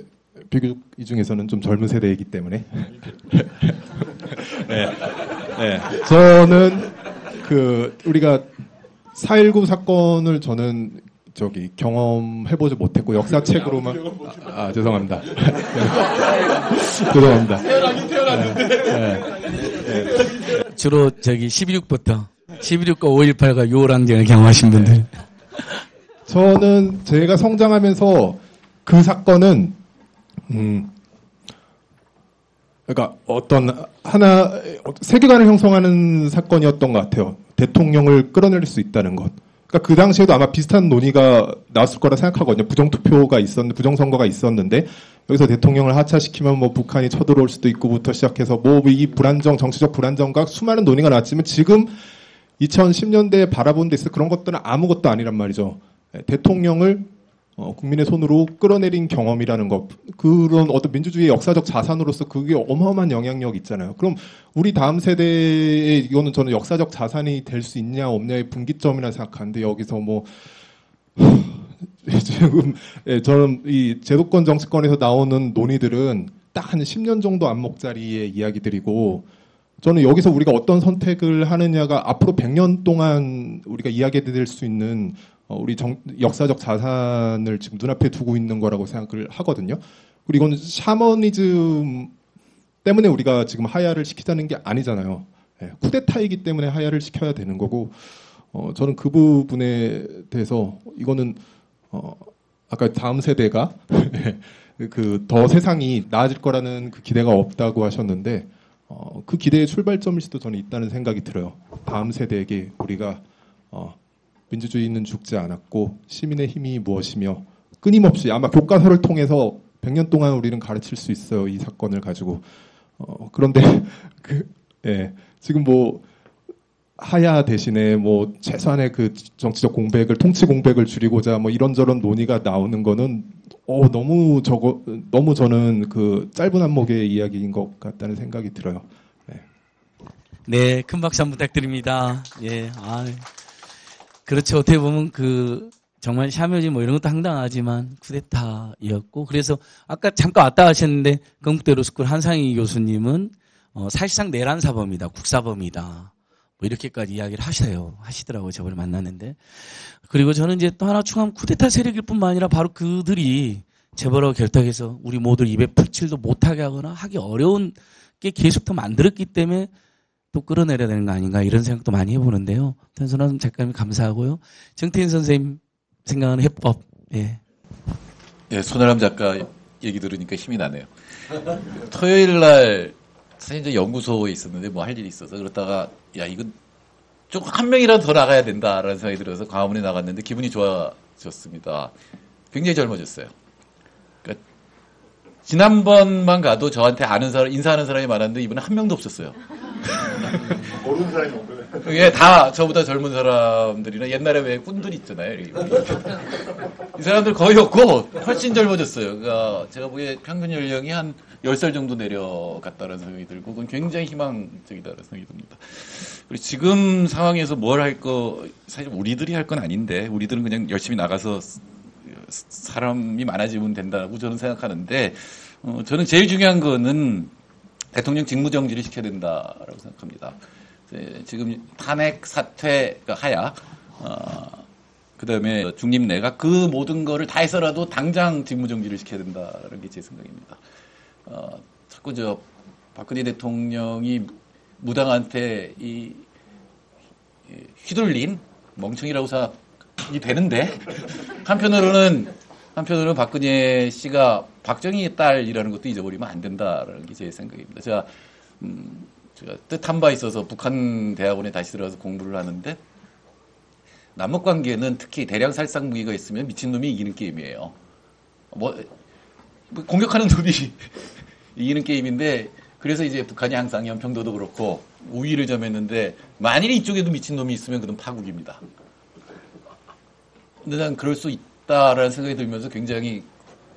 비교적 이 중에서는 좀 젊은 세대이기 때문에 네. 저는 우리가 4.19 사건을 저는 경험해보지 못했고 역사책으로만 죄송합니다. 죄송합니다. 주로 12.6부터 12.6과 5.18과 6월 항쟁을 경험하신 분들. 저는 제가 성장하면서 그 사건은 그러니까 어떤 세계관을 형성하는 사건이었던 것 같아요. 대통령을 끌어낼 수 있다는 것. 그러니까 그 당시에도 아마 비슷한 논의가 나왔을 거라 생각하거든요. 부정선거가 있었는데 여기서 대통령을 하차시키면 북한이 쳐들어올 수도 있고부터 시작해서 이 정치적 불안정과 수많은 논의가 나왔지만 지금 2010년대에 바라본 데 있어 그런 것들은 아무것도 아니란 말이죠. 대통령을 국민의 손으로 끌어내린 경험이라는 것, 그런 어떤 민주주의의 역사적 자산으로서 그게 어마어마한 영향력이 있잖아요. 그럼 우리 다음 세대에 이거는 저는 역사적 자산이 될 수 있냐 없냐의 분기점이라 생각하는데 여기서 지금 저는 이 제도권 정치권에서 나오는 논의들은 딱 한 10년 정도 안목자리의 이야기들이고 저는 여기서 우리가 어떤 선택을 하느냐가 앞으로 100년 동안 우리가 이야기될 수 있는 우리 역사적 자산을 지금 눈앞에 두고 있는 거라고 생각을 하거든요. 그리고 이건 샤머니즘 때문에 우리가 지금 하야를 시키자는 게 아니잖아요. 쿠데타이기 때문에 하야를 시켜야 되는 거고 저는 그 부분에 대해서 이거는 아까 다음 세대가 그 더 세상이 나아질 거라는 그 기대가 없다고 하셨는데 그 기대의 출발점일 수도 저는 있다는 생각이 들어요. 다음 세대에게 우리가 민주주의는 죽지 않았고 시민의 힘이 무엇이며 끊임없이 아마 교과서를 통해서 100년 동안 우리는 가르칠 수 있어요. 이 사건을 가지고. 그런데 지금 뭐 하야 대신에 뭐 최소한의 그 정치적 공백을 통치 공백을 줄이고자 뭐 이런저런 논의가 나오는 거는 너무 저는 그 짧은 안목의 이야기인 것 같다는 생각이 들어요. 네, 큰 박수 한번 부탁드립니다. 예, 그렇죠. 어떻게 보면 정말 샤머지 뭐 이런 것도 황당하지만 쿠데타이었고, 그래서 아까 잠깐 왔다 하셨는데 건국대 로스쿨 한상희 교수님은 사실상 내란 사범이다, 국사범이다. 뭐 이렇게까지 이야기를 하시더라고요. 저번에 만났는데. 그리고 저는 이제 또 하나 추가하면 쿠데타 세력일 뿐만 아니라 바로 그들이 재벌하고 결탁해서 우리 모두 입에 풀칠도 못하게 하거나 하기 어려운 게 계속 더 만들었기 때문에 또 끌어내려야 되는 거 아닌가 이런 생각도 많이 해보는데요. 손아섭 작가님 감사하고요. 정태인 선생님 생각하는 해법. 예. 네, 손아람 작가 얘기 들으니까 힘이 나네요. 토요일 날 사실 이제 연구소에 있었는데 뭐 할 일이 있어서 그러다가 야 이건 좀 한 명이라도 더 나가야 된다라는 생각이 들어서 광화문에 나갔는데 기분이 좋아졌습니다. 굉장히 젊어졌어요. 그러니까 지난번만 가도 저한테 아는 사람, 인사하는 사람이 많았는데 이번에 한 명도 없었어요. 모르는 사람이 없어요. 이게 다 저보다 젊은 사람들이나 옛날에 왜 꾼들 있잖아요. 이 사람들 거의 없고 훨씬 젊어졌어요. 그러니까 제가 보기에 평균 연령이 한 10살 정도 내려갔다는 생각이 들고 그건 굉장히 희망적이다라는 생각이 듭니다. 그리고 지금 상황에서 뭘 할 거 사실 우리들이 할 건 아닌데 우리들은 그냥 열심히 나가서 사람이 많아지면 된다고 저는 생각하는데 저는 제일 중요한 거는 대통령 직무정지를 시켜야 된다라고 생각합니다. 지금 탄핵 사퇴가 하야 그 다음에 중립 내각 그 모든 거를 다 해서라도 당장 직무정지를 시켜야 된다는 게 제 생각입니다. 자꾸 박근혜 대통령이 무당한테 휘둘린 멍청이라고 생각이 되는데 한편으로는 박근혜 씨가 박정희의 딸이라는 것도 잊어버리면 안 된다라는 게 제 생각입니다. 제가 뜻한 바 있어서 북한 대학원에 다시 들어가서 공부를 하는데 남북 관계는 특히 대량 살상 무기가 있으면 미친놈이 이기는 게임이에요. 뭐 공격하는 놈이 이기는 게임인데 그래서 이제 북한이 항상 연평도도 그렇고 우위를 점했는데 만일 이쪽에도 미친놈이 있으면 그건 파국입니다. 근데 난 그럴 수 있다라는 생각이 들면서 굉장히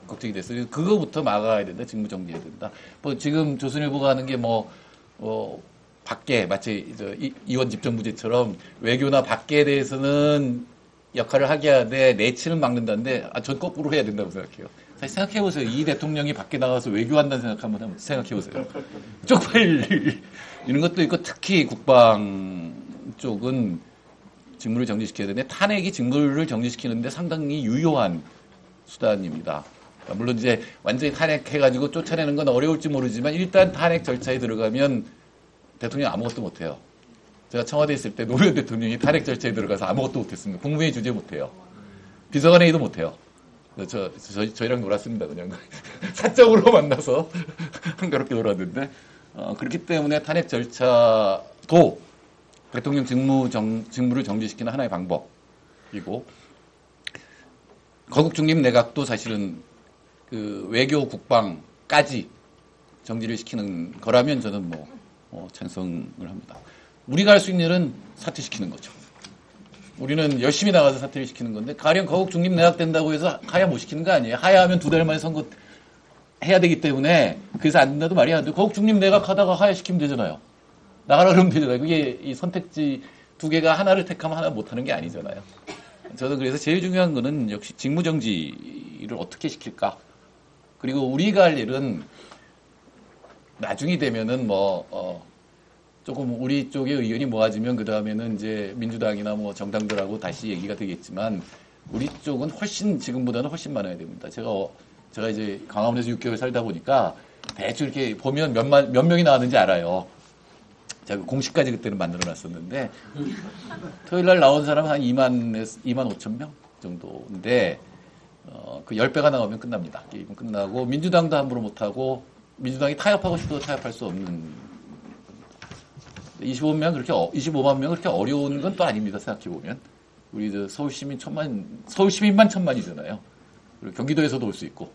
걱정이 됐어요. 그거부터 막아야 된다. 직무정지해야 된다. 뭐 지금 조선일보가 하는 게 밖에 마치 이원 집정부제처럼 외교나 밖에 대해서는 역할을 하게 하되 내치는 막는다는데 전 거꾸로 해야 된다고 생각해요. 사실 생각해보세요. 이 대통령이 밖에 나가서 외교한다는 생각 한번 생각해보세요. 쪽팔리는 것도 있고 특히 국방 쪽은 직무를 정지시켜야 되는데 탄핵이 직무를 정지시키는데 상당히 유효한 수단입니다. 물론 이제 완전히 탄핵해가지고 쫓아내는 건 어려울지 모르지만 일단 탄핵 절차에 들어가면 대통령 아무것도 못해요. 제가 청와대에 있을 때 노무현 대통령이 탄핵 절차에 들어가서 아무것도 못했습니다. 국무회의 주재 못해요. 비서관 회의도 못해요. 저희랑 놀았습니다. 그냥 사적으로 만나서 한가롭게 놀았는데 그렇기 때문에 탄핵 절차도 대통령 직무를 정지시키는 하나의 방법이고 거국 중립 내각도 사실은 그 외교 국방까지 정지를 시키는 거라면 저는 찬성을 합니다. 우리가 할 수 있는 일은 사퇴시키는 거죠. 우리는 열심히 나가서 사퇴를 시키는 건데 가령 거국 중립 내각 된다고 해서 하야 못 시키는 거 아니에요. 하야하면 2달 만에 선거 해야 되기 때문에 그래서 안 된다도 말이 안 돼요. 거국 중립 내각 하다가 하야 시키면 되잖아요. 나가라 그러면 되잖아요. 그게 이 선택지 2개가 하나를 택하면 하나 못 하는 게 아니잖아요. 저는 그래서 제일 중요한 거는 역시 직무정지를 어떻게 시킬까. 그리고 우리가 할 일은 나중이 되면은 조금 우리 쪽의 의견이 모아지면 그 다음에는 이제 민주당이나 정당들하고 다시 얘기가 되겠지만 우리 쪽은 지금보다는 훨씬 많아야 됩니다. 제가 이제 광화문에서 6개월 살다 보니까 대충 이렇게 보면 몇 명이 나왔는지 알아요. 제가 공식까지 그때는 만들어 놨었는데 토요일 날 나온 사람은 한 2만 5천 명 정도인데 그 10배가 나오면 끝납니다. 게임은 끝나고 민주당도 함부로 못하고 민주당이 타협하고 싶어도 타협할 수 없는 25만 명 그렇게 어려운 건 또 아닙니다. 생각해 보면 우리 서울 시민만 1,000만이잖아요. 그리고 경기도에서도 올 수 있고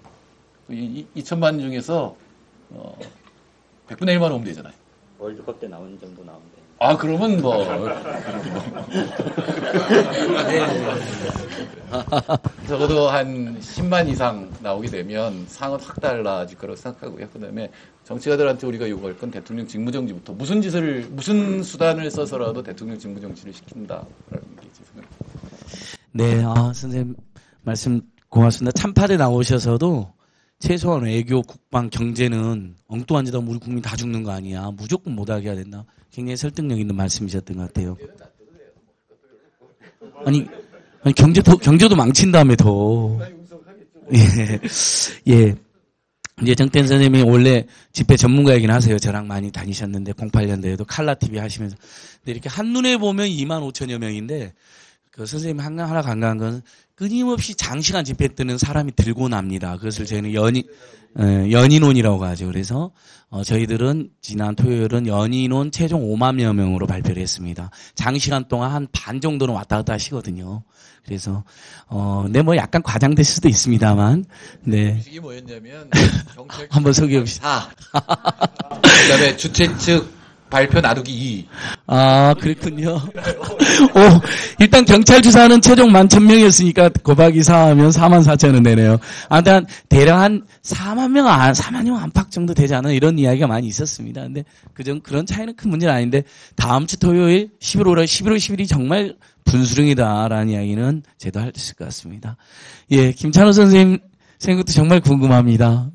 이 2천만 중에서 100분의 1만 오면 되잖아요. 월드컵 때 나오는 정도 나오면 돼요. 아, 그러면 뭐. 적어도 한 10만 이상 나오게 되면 상은 확 달라질 거라고 생각하고요. 그 다음에 정치가들한테 우리가 요구할 건 대통령 직무정지부터 무슨 수단을 써서라도 대통령 직무정지를 시킨다라는 게 제 생각입니다. 네, 선생님 말씀 고맙습니다. 참파대 나오셔서도 최소한 외교, 국방, 경제는 엉뚱한 짓 하면 우리 국민 다 죽는 거 아니야. 무조건 못하게 해야 된다. 굉장히 설득력 있는 말씀이셨던 것 같아요. 아니 경제도 망친 다음에 더. 예. 이제 정태인 선생님이 원래 집회 전문가이긴 하세요. 저랑 많이 다니셨는데 08년도에도 칼라TV 하시면서. 근데 이렇게 한눈에 보면 2만 5천여 명인데 그 선생님이 하나 간과한 건 끊임없이 장시간 집회 뜨는 사람이 들고 납니다. 그것을 저희는 연인원이라고 하죠. 그래서 저희들은 지난 토요일은 연인원 최종 5만여 명으로 발표를 했습니다. 장시간 동안 한 반 정도는 왔다 갔다 하시거든요. 그래서 네, 뭐 약간 과장될 수도 있습니다만, 네. 이게 뭐였냐면 경찰 한번 소개해 봅시다. 4. 그다음에 주최 측 발표 나누기 2. 아, 그랬군요. 일단 경찰 주사는 최종 11,000명이었으니까 곱하기 4하면 44,000원 되네요. 일단 대략 한 4만 명 안팎 정도 되지 않나 이런 이야기가 많이 있었습니다. 근데 그런 차이는 큰 문제는 아닌데 다음 주 토요일 11월 10일이 정말 분수령이다라는 이야기는 제도 할 수 있을 것 같습니다. 예, 김찬호 선생님 생각도 정말 궁금합니다.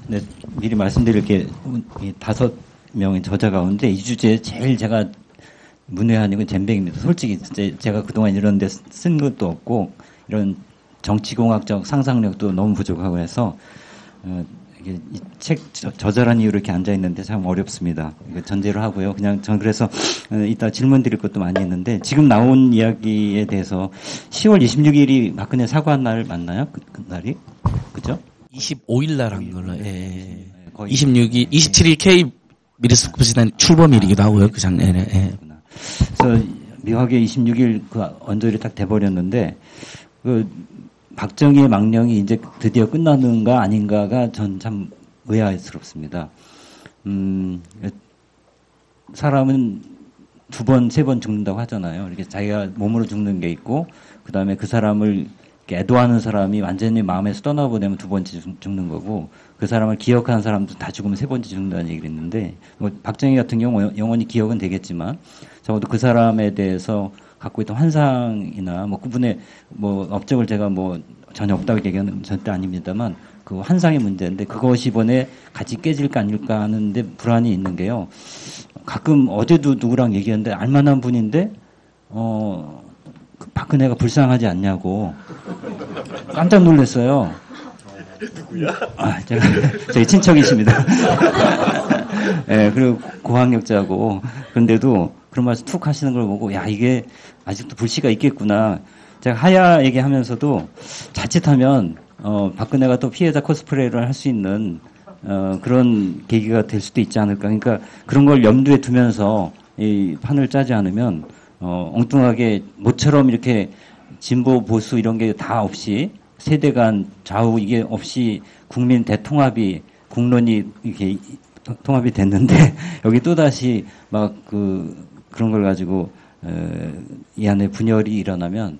네, 미리 말씀드릴 게 5명의 저자 가운데 이 주제에 제일 제가 문외한인 건 잼뱅입니다. 솔직히 제가 그동안 이런 데 쓴 것도 없고 이런 정치공학적 상상력도 너무 부족하고 해서 이 책 저자란 이유로 이렇게 앉아 있는데 참 어렵습니다. 이거 전제로 하고요. 그냥 전 그래서 이따 질문 드릴 것도 많이 있는데 지금 나온 이야기에 대해서 10월 26일이 박근혜 사과한 날 맞나요? 그 날이? 그죠? 25일 날 한 걸로. 예. 거의 27일 K 미르스쿠시단 출범일이기도 하고요. 그 작년에. 예. 그래서 묘하게 26일 그 언저리 딱 돼버렸는데 그 박정희의 망령이 이제 드디어 끝나는가 아닌가가 전 참 의아스럽습니다. 사람은 2번, 3번 죽는다고 하잖아요. 이렇게 자기가 몸으로 죽는 게 있고, 그 다음에 그 사람을 애도하는 사람이 완전히 마음에서 떠나보내면 2번째 죽는 거고, 그 사람을 기억하는 사람도 다 죽으면 3번째 죽는다는 얘기를 했는데, 뭐 박정희 같은 경우 영원히 기억은 되겠지만, 적어도 그 사람에 대해서 갖고 있던 환상이나 뭐 그분의 뭐 업적을 제가 뭐 전혀 없다고 얘기하는 절대 아닙니다만 그 환상의 문제인데 그것이 이번에 같이 깨질까 아닐까 하는데 불안이 있는 게요. 가끔 어제도 누구랑 얘기했는데 알만한 분인데 그 박근혜가 불쌍하지 않냐고 깜짝 놀랐어요. 누구야? 제가 저희 친척이십니다. 네, 그리고 고학력자고 그런데도 그런 말씀 툭 하시는 걸 보고 야 이게 아직도 불씨가 있겠구나. 제가 하야 얘기하면서도 자칫하면 박근혜가 또 피해자 코스프레를 할 수 있는 그런 계기가 될 수도 있지 않을까. 그러니까 그런 걸 염두에 두면서 이 판을 짜지 않으면 엉뚱하게 모처럼 이렇게 진보 보수 이런 게 다 없이 세대 간 좌우 이게 없이 국민 대통합이 국론이 이렇게 통합이 됐는데 여기 또다시 막 그런 걸 가지고 이 안에 분열이 일어나면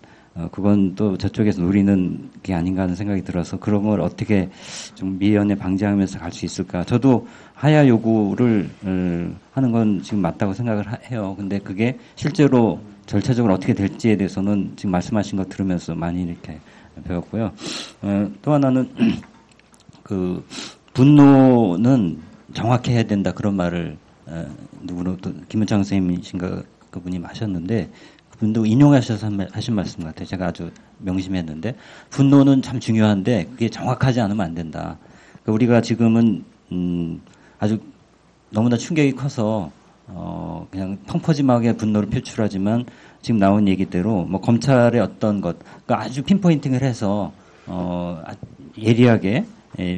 그건 또 저쪽에서 노리는 게 아닌가 하는 생각이 들어서 그런 걸 어떻게 좀 미연에 방지하면서 갈 수 있을까. 저도 하야 요구를 하는 건 지금 맞다고 생각을 해요. 근데 그게 실제로 절차적으로 어떻게 될지에 대해서는 지금 말씀하신 거 들으면서 많이 이렇게 배웠고요. 또 하나는 그 분노는 정확해야 된다 그런 말을 누구로 또 김은창 선생님이신가 그분이 하셨는데 그분도 인용하셔서 하신 말씀 같아요. 제가 아주 명심했는데 분노는 참 중요한데 그게 정확하지 않으면 안 된다. 그러니까 우리가 지금은 아주 너무나 충격이 커서 그냥 펑퍼짐하게 분노를 표출하지만 지금 나온 얘기대로 뭐 검찰의 어떤 것 그러니까 아주 핀포인팅을 해서 예리하게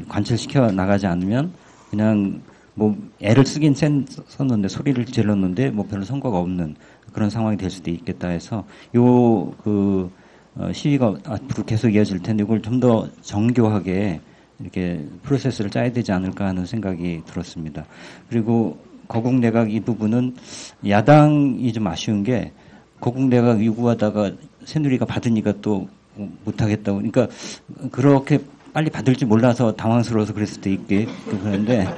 관철시켜 나가지 않으면 그냥 뭐 애를 쓰긴 썼는데 소리를 질렀는데 뭐 별로 성과가 없는 그런 상황이 될 수도 있겠다 해서 시위가 앞으로 계속 이어질 텐데 이걸 좀 더 정교하게 이렇게 프로세스를 짜야 되지 않을까 하는 생각이 들었습니다. 그리고 거국 내각 이 부분은 야당이 좀 아쉬운 게 거국 내각 요구하다가 새누리가 받으니까 또 못하겠다고. 그러니까 그렇게 빨리 받을 줄 몰라서 당황스러워서 그럴 수도 있게 그런데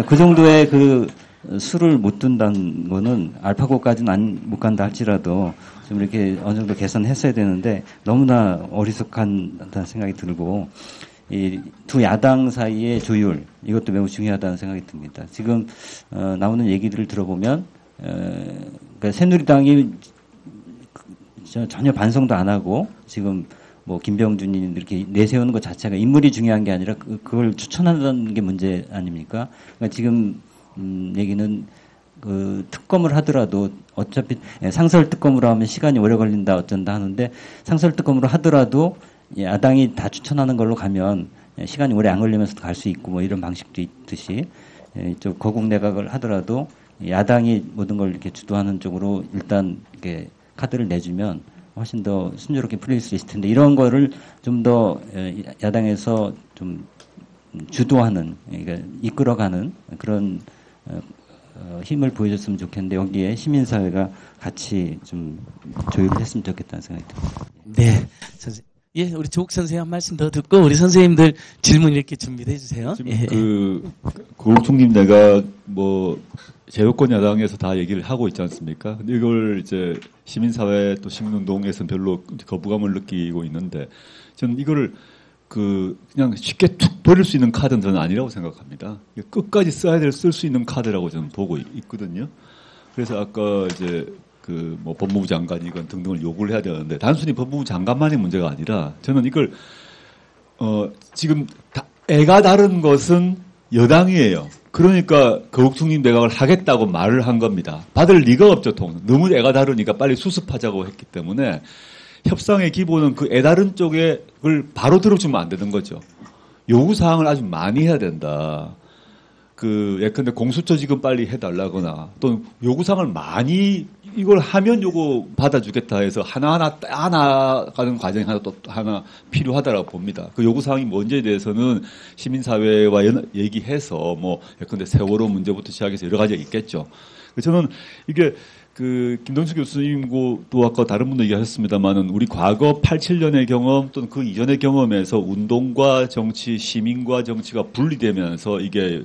그 정도의 그 수를 못 둔다는 거는 알파고까지는 못 간다 할지라도 좀 이렇게 어느 정도 개선했어야 되는데 너무나 어리숙한다는 생각이 들고 이 두 야당 사이의 조율 이것도 매우 중요하다는 생각이 듭니다. 지금 나오는 얘기들을 들어보면 그러니까 새누리당이 전혀 반성도 안 하고 지금 뭐 김병준이 이렇게 내세우는 것 자체가 인물이 중요한 게 아니라 그걸 추천한다는 게 문제 아닙니까? 그러니까 지금 얘기는 그 특검을 하더라도 어차피 상설 특검으로 하면 시간이 오래 걸린다 어쩐다 하는데 상설 특검으로 하더라도 야당이 다 추천하는 걸로 가면 시간이 오래 안 걸리면서도 갈 수 있고 뭐 이런 방식도 있듯이 이쪽 거국 내각을 하더라도 야당이 모든 걸 이렇게 주도하는 쪽으로 일단 이렇게 카드를 내주면 훨씬 더 순조롭게 풀릴 수 있을 텐데 이런 거를 좀 더 야당에서 좀 주도하는 그러니까 이끌어가는 그런 힘을 보여줬으면 좋겠는데 여기에 시민사회가 같이 좀 조율을 했으면 좋겠다는 생각이 듭니다. 네. 예, 우리 조국 선생님 한 말씀 더 듣고 우리 선생님들 질문 이렇게 준비해 주세요. 지금 예. 고국 총님 내가 뭐 제도권 야당에서 다 얘기를 하고 있지 않습니까? 근데 이걸 이제 시민사회 또 시민운동에서는 별로 거부감을 느끼고 있는데 저는 이거를 그냥 쉽게 툭 버릴 수 있는 카드는 저는 아니라고 생각합니다. 끝까지 쓸 수 있는 카드라고 저는 보고 있거든요. 그래서 아까 이제 뭐 법무부 장관이건 등등을 요구를 해야 되는데 단순히 법무부 장관만의 문제가 아니라 저는 이걸 지금 애가 다른 것은 여당이에요. 그러니까 거국총림 내각을 하겠다고 말을 한 겁니다. 받을 리가 없죠. 너무 애가 다르니까 빨리 수습하자고 했기 때문에 협상의 기본은 그 애 다른 쪽에 그걸 바로 들어주면 안 되는 거죠. 요구사항을 아주 많이 해야 된다. 예컨대 공수처 지금 빨리 해달라거나 또 요구사항을 많이 이걸 하면 요거 받아주겠다 해서 하나하나 따나가는 과정이 하나 필요하다라고 봅니다. 그 요구사항이 뭔지에 대해서는 시민사회와 얘기해서 뭐 예컨대 세월호 문제부터 시작해서 여러 가지가 있겠죠. 저는 이게 김동수 교수님도 아까 다른 분도 얘기하셨습니다만은 우리 과거 87년의 경험 또는 그 이전의 경험에서 운동과 정치, 시민과 정치가 분리되면서 이게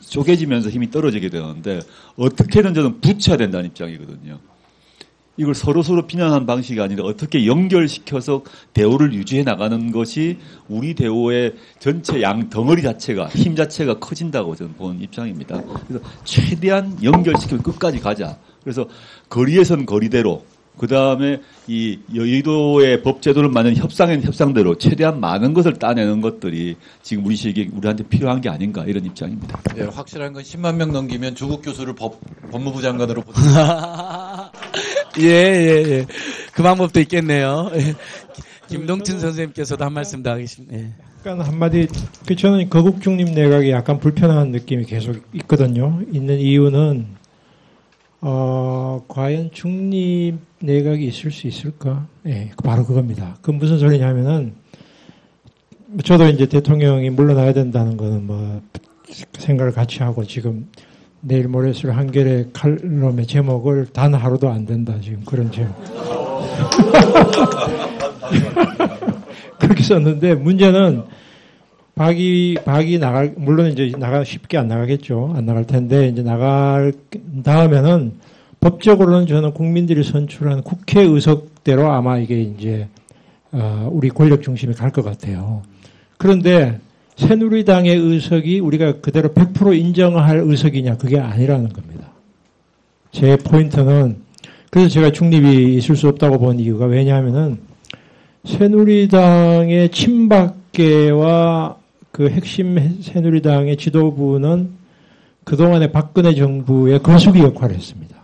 쪼개지면서 힘이 떨어지게 되는데 어떻게든 저는 붙여야 된다는 입장이거든요. 이걸 서로 비난하는 방식이 아니라 어떻게 연결시켜서 대우를 유지해 나가는 것이 우리 대우의 전체 양 덩어리 자체가 힘 자체가 커진다고 저는 보는 입장입니다. 그래서 최대한 연결시키면 끝까지 가자. 그래서 거리에선 거리대로 그 다음에 이 여의도의 법제도를 만든 협상엔 협상대로 최대한 많은 것을 따내는 것들이 지금 우리 시기에 우리한테 필요한 게 아닌가 이런 입장입니다. 예, 확실한 건 10만 명 넘기면 조국 교수를 법무부 장관으로 예. 그 방법도 있겠네요. 김동춘 선생님께서도 한 말씀 더 하겠습니다. 예. 약간 한마디, 저는 거국중립 내각이 약간 불편한 느낌이 계속 있거든요. 있는 이유는 과연 중립 내각이 있을 수 있을까? 예, 바로 그겁니다. 그 무슨 소리냐면은, 저도 이제 대통령이 물러나야 된다는 거는 뭐, 생각을 같이 하고 지금 내일 모레 쓸 한겨레 칼럼의 제목을 단 하루도 안 된다. 지금 그런 제목. 그렇게 썼는데 문제는 박이 물론 이제 쉽게 안 나가겠죠. 안 나갈 텐데, 이제 나갈 다음에는 법적으로는 저는 국민들이 선출한 국회 의석대로 아마 이게 이제, 우리 권력 중심이 갈 것 같아요. 그런데 새누리당의 의석이 우리가 그대로 100% 인정할 의석이냐, 그게 아니라는 겁니다. 제 포인트는, 그래서 제가 중립이 있을 수 없다고 본 이유가 왜냐하면은 새누리당의 친박계와 그 핵심 새누리당의 지도부는 그동안의 박근혜 정부의 거수기 역할을 했습니다.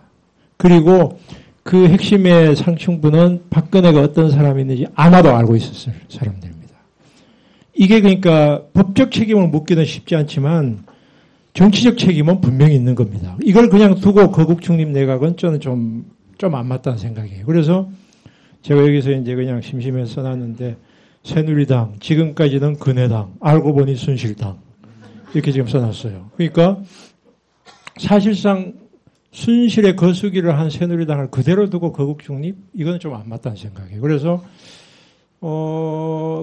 그리고 그 핵심의 상층부는 박근혜가 어떤 사람이었는지 아마도 알고 있었을 사람들입니다. 이게 그러니까 법적 책임을 묻기는 쉽지 않지만 정치적 책임은 분명히 있는 겁니다. 이걸 그냥 두고 거국 중립 내각은 저는 좀 안 맞다는 생각이에요. 그래서 제가 여기서 이제 그냥 심심해서 써놨는데 새누리당, 지금까지는 근해당, 알고 보니 순실당 이렇게 지금 써놨어요. 그러니까 사실상 순실의 거수기를 한 새누리당을 그대로 두고 거국 중립? 이건 좀 안 맞다는 생각이에요. 그래서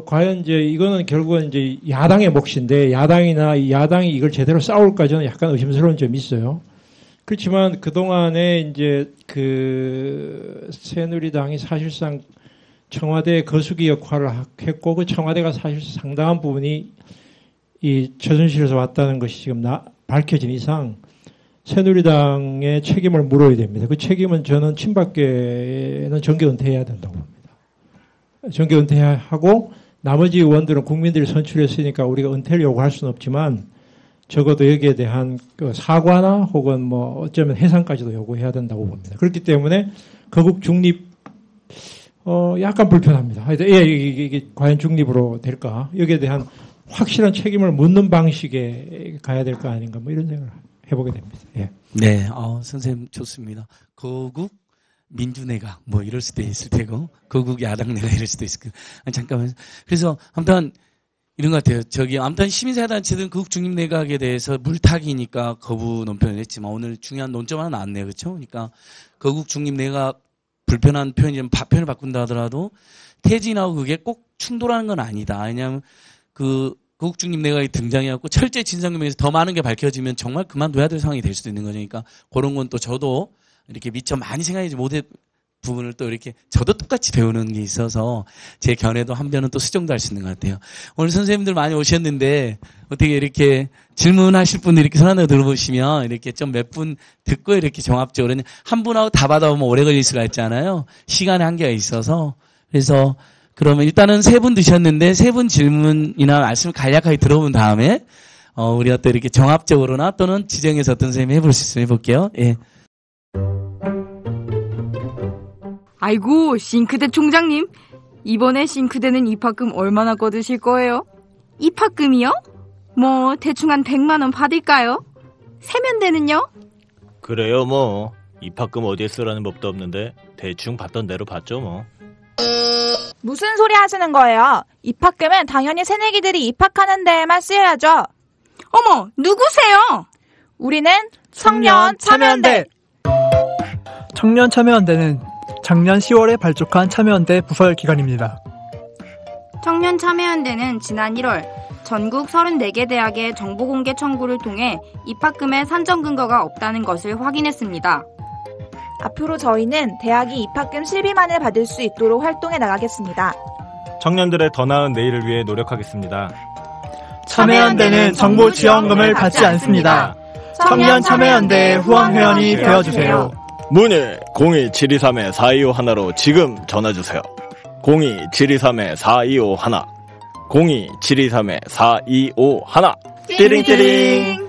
과연 이제 이거는 결국은 이제 야당의 몫인데 야당이 이걸 제대로 싸울까 저는 약간 의심스러운 점이 있어요. 그렇지만 그동안에 이제 그 새누리당이 사실상 청와대 거수기 역할을 했고 그 청와대가 사실 상당한 부분이 이 최순실에서 왔다는 것이 지금 밝혀진 이상 새누리당의 책임을 물어야 됩니다. 그 책임은 저는 친박계는 정계 은퇴해야 된다고 봅니다. 정계 은퇴하고 나머지 의원들은 국민들이 선출했으니까 우리가 은퇴를 요구할 수는 없지만 적어도 여기에 대한 그 사과나 혹은 뭐 어쩌면 해산까지도 요구해야 된다고 봅니다. 그렇기 때문에 거국 중립 약간 불편합니다. 이게 과연 중립으로 될까? 여기에 대한 확실한 책임을 묻는 방식에 가야 될 거 아닌가? 뭐 이런 생각을 해보게 됩니다. 예. 네, 선생님 좋습니다. 거국 민주내각 뭐 이럴 수도 있을 테고 거국 야당내각 이럴 수도 있을 거고 잠깐만. 그래서 아무튼 이런 것 같아요. 아무튼 시민사회단체들은 거국 중립내각에 대해서 물타기니까 거부 논평을 했지만 오늘 중요한 논점 하나 나왔네요. 그렇죠? 그러니까 거국 중립내각 불편한 표현을 바꾼다 하더라도 태진하고 그게 꼭 충돌하는 건 아니다. 왜냐하면 거국 중립내각이 등장해갖고 철저히 진상규명에서 더 많은 게 밝혀지면 정말 그만둬야 될 상황이 될 수도 있는 거죠. 그러니까 그런 건 또 저도 이렇게 미처 많이 생각하지 못한 부분을 또 이렇게 저도 똑같이 배우는 게 있어서 제 견해도 한편은 또 수정도 할 수 있는 것 같아요. 오늘 선생님들 많이 오셨는데 어떻게 이렇게 질문하실 분들 이렇게 손 하나 들어보시면 이렇게 좀 몇 분 듣고 이렇게 종합적으로 한 분하고 다 받아보면 오래 걸릴 수가 있잖아요. 시간의 한계가 있어서. 그래서 그러면 일단은 3분 드셨는데 3분 질문이나 말씀을 간략하게 들어본 다음에 우리가 또 이렇게 종합적으로나 또는 지정해서 어떤 선생님이 해볼 수 있으면 해볼게요. 예. 아이고, 싱크대 총장님. 이번에 싱크대는 입학금 얼마나 거두실 거예요? 입학금이요? 뭐 대충 한 100만 원 받을까요? 세면대는요? 그래요 뭐. 입학금 어디에 쓰라는 법도 없는데 대충 받던 대로 받죠 뭐. 무슨 소리 하시는 거예요? 입학금은 당연히 새내기들이 입학하는 데에만 쓰여야죠. 어머, 누구세요? 우리는 청년참여연대. 청년참여연대는 작년 10월에 발족한 참여연대 부설 기관입니다. 청년참여연대는 지난 1월 전국 34개 대학의 정보공개 청구를 통해 입학금의 산정 근거가 없다는 것을 확인했습니다. 앞으로 저희는 대학이 입학금 실비만을 받을 수 있도록 활동해 나가겠습니다. 청년들의 더 나은 내일을 위해 노력하겠습니다. 참여연대는 정부 지원금을 받지 않습니다. 청년참여연대 후원회원이 되어주세요. 문의 02-723-4251로 지금 전화주세요. 02-723-4251 02-723-4251 띠링띠링.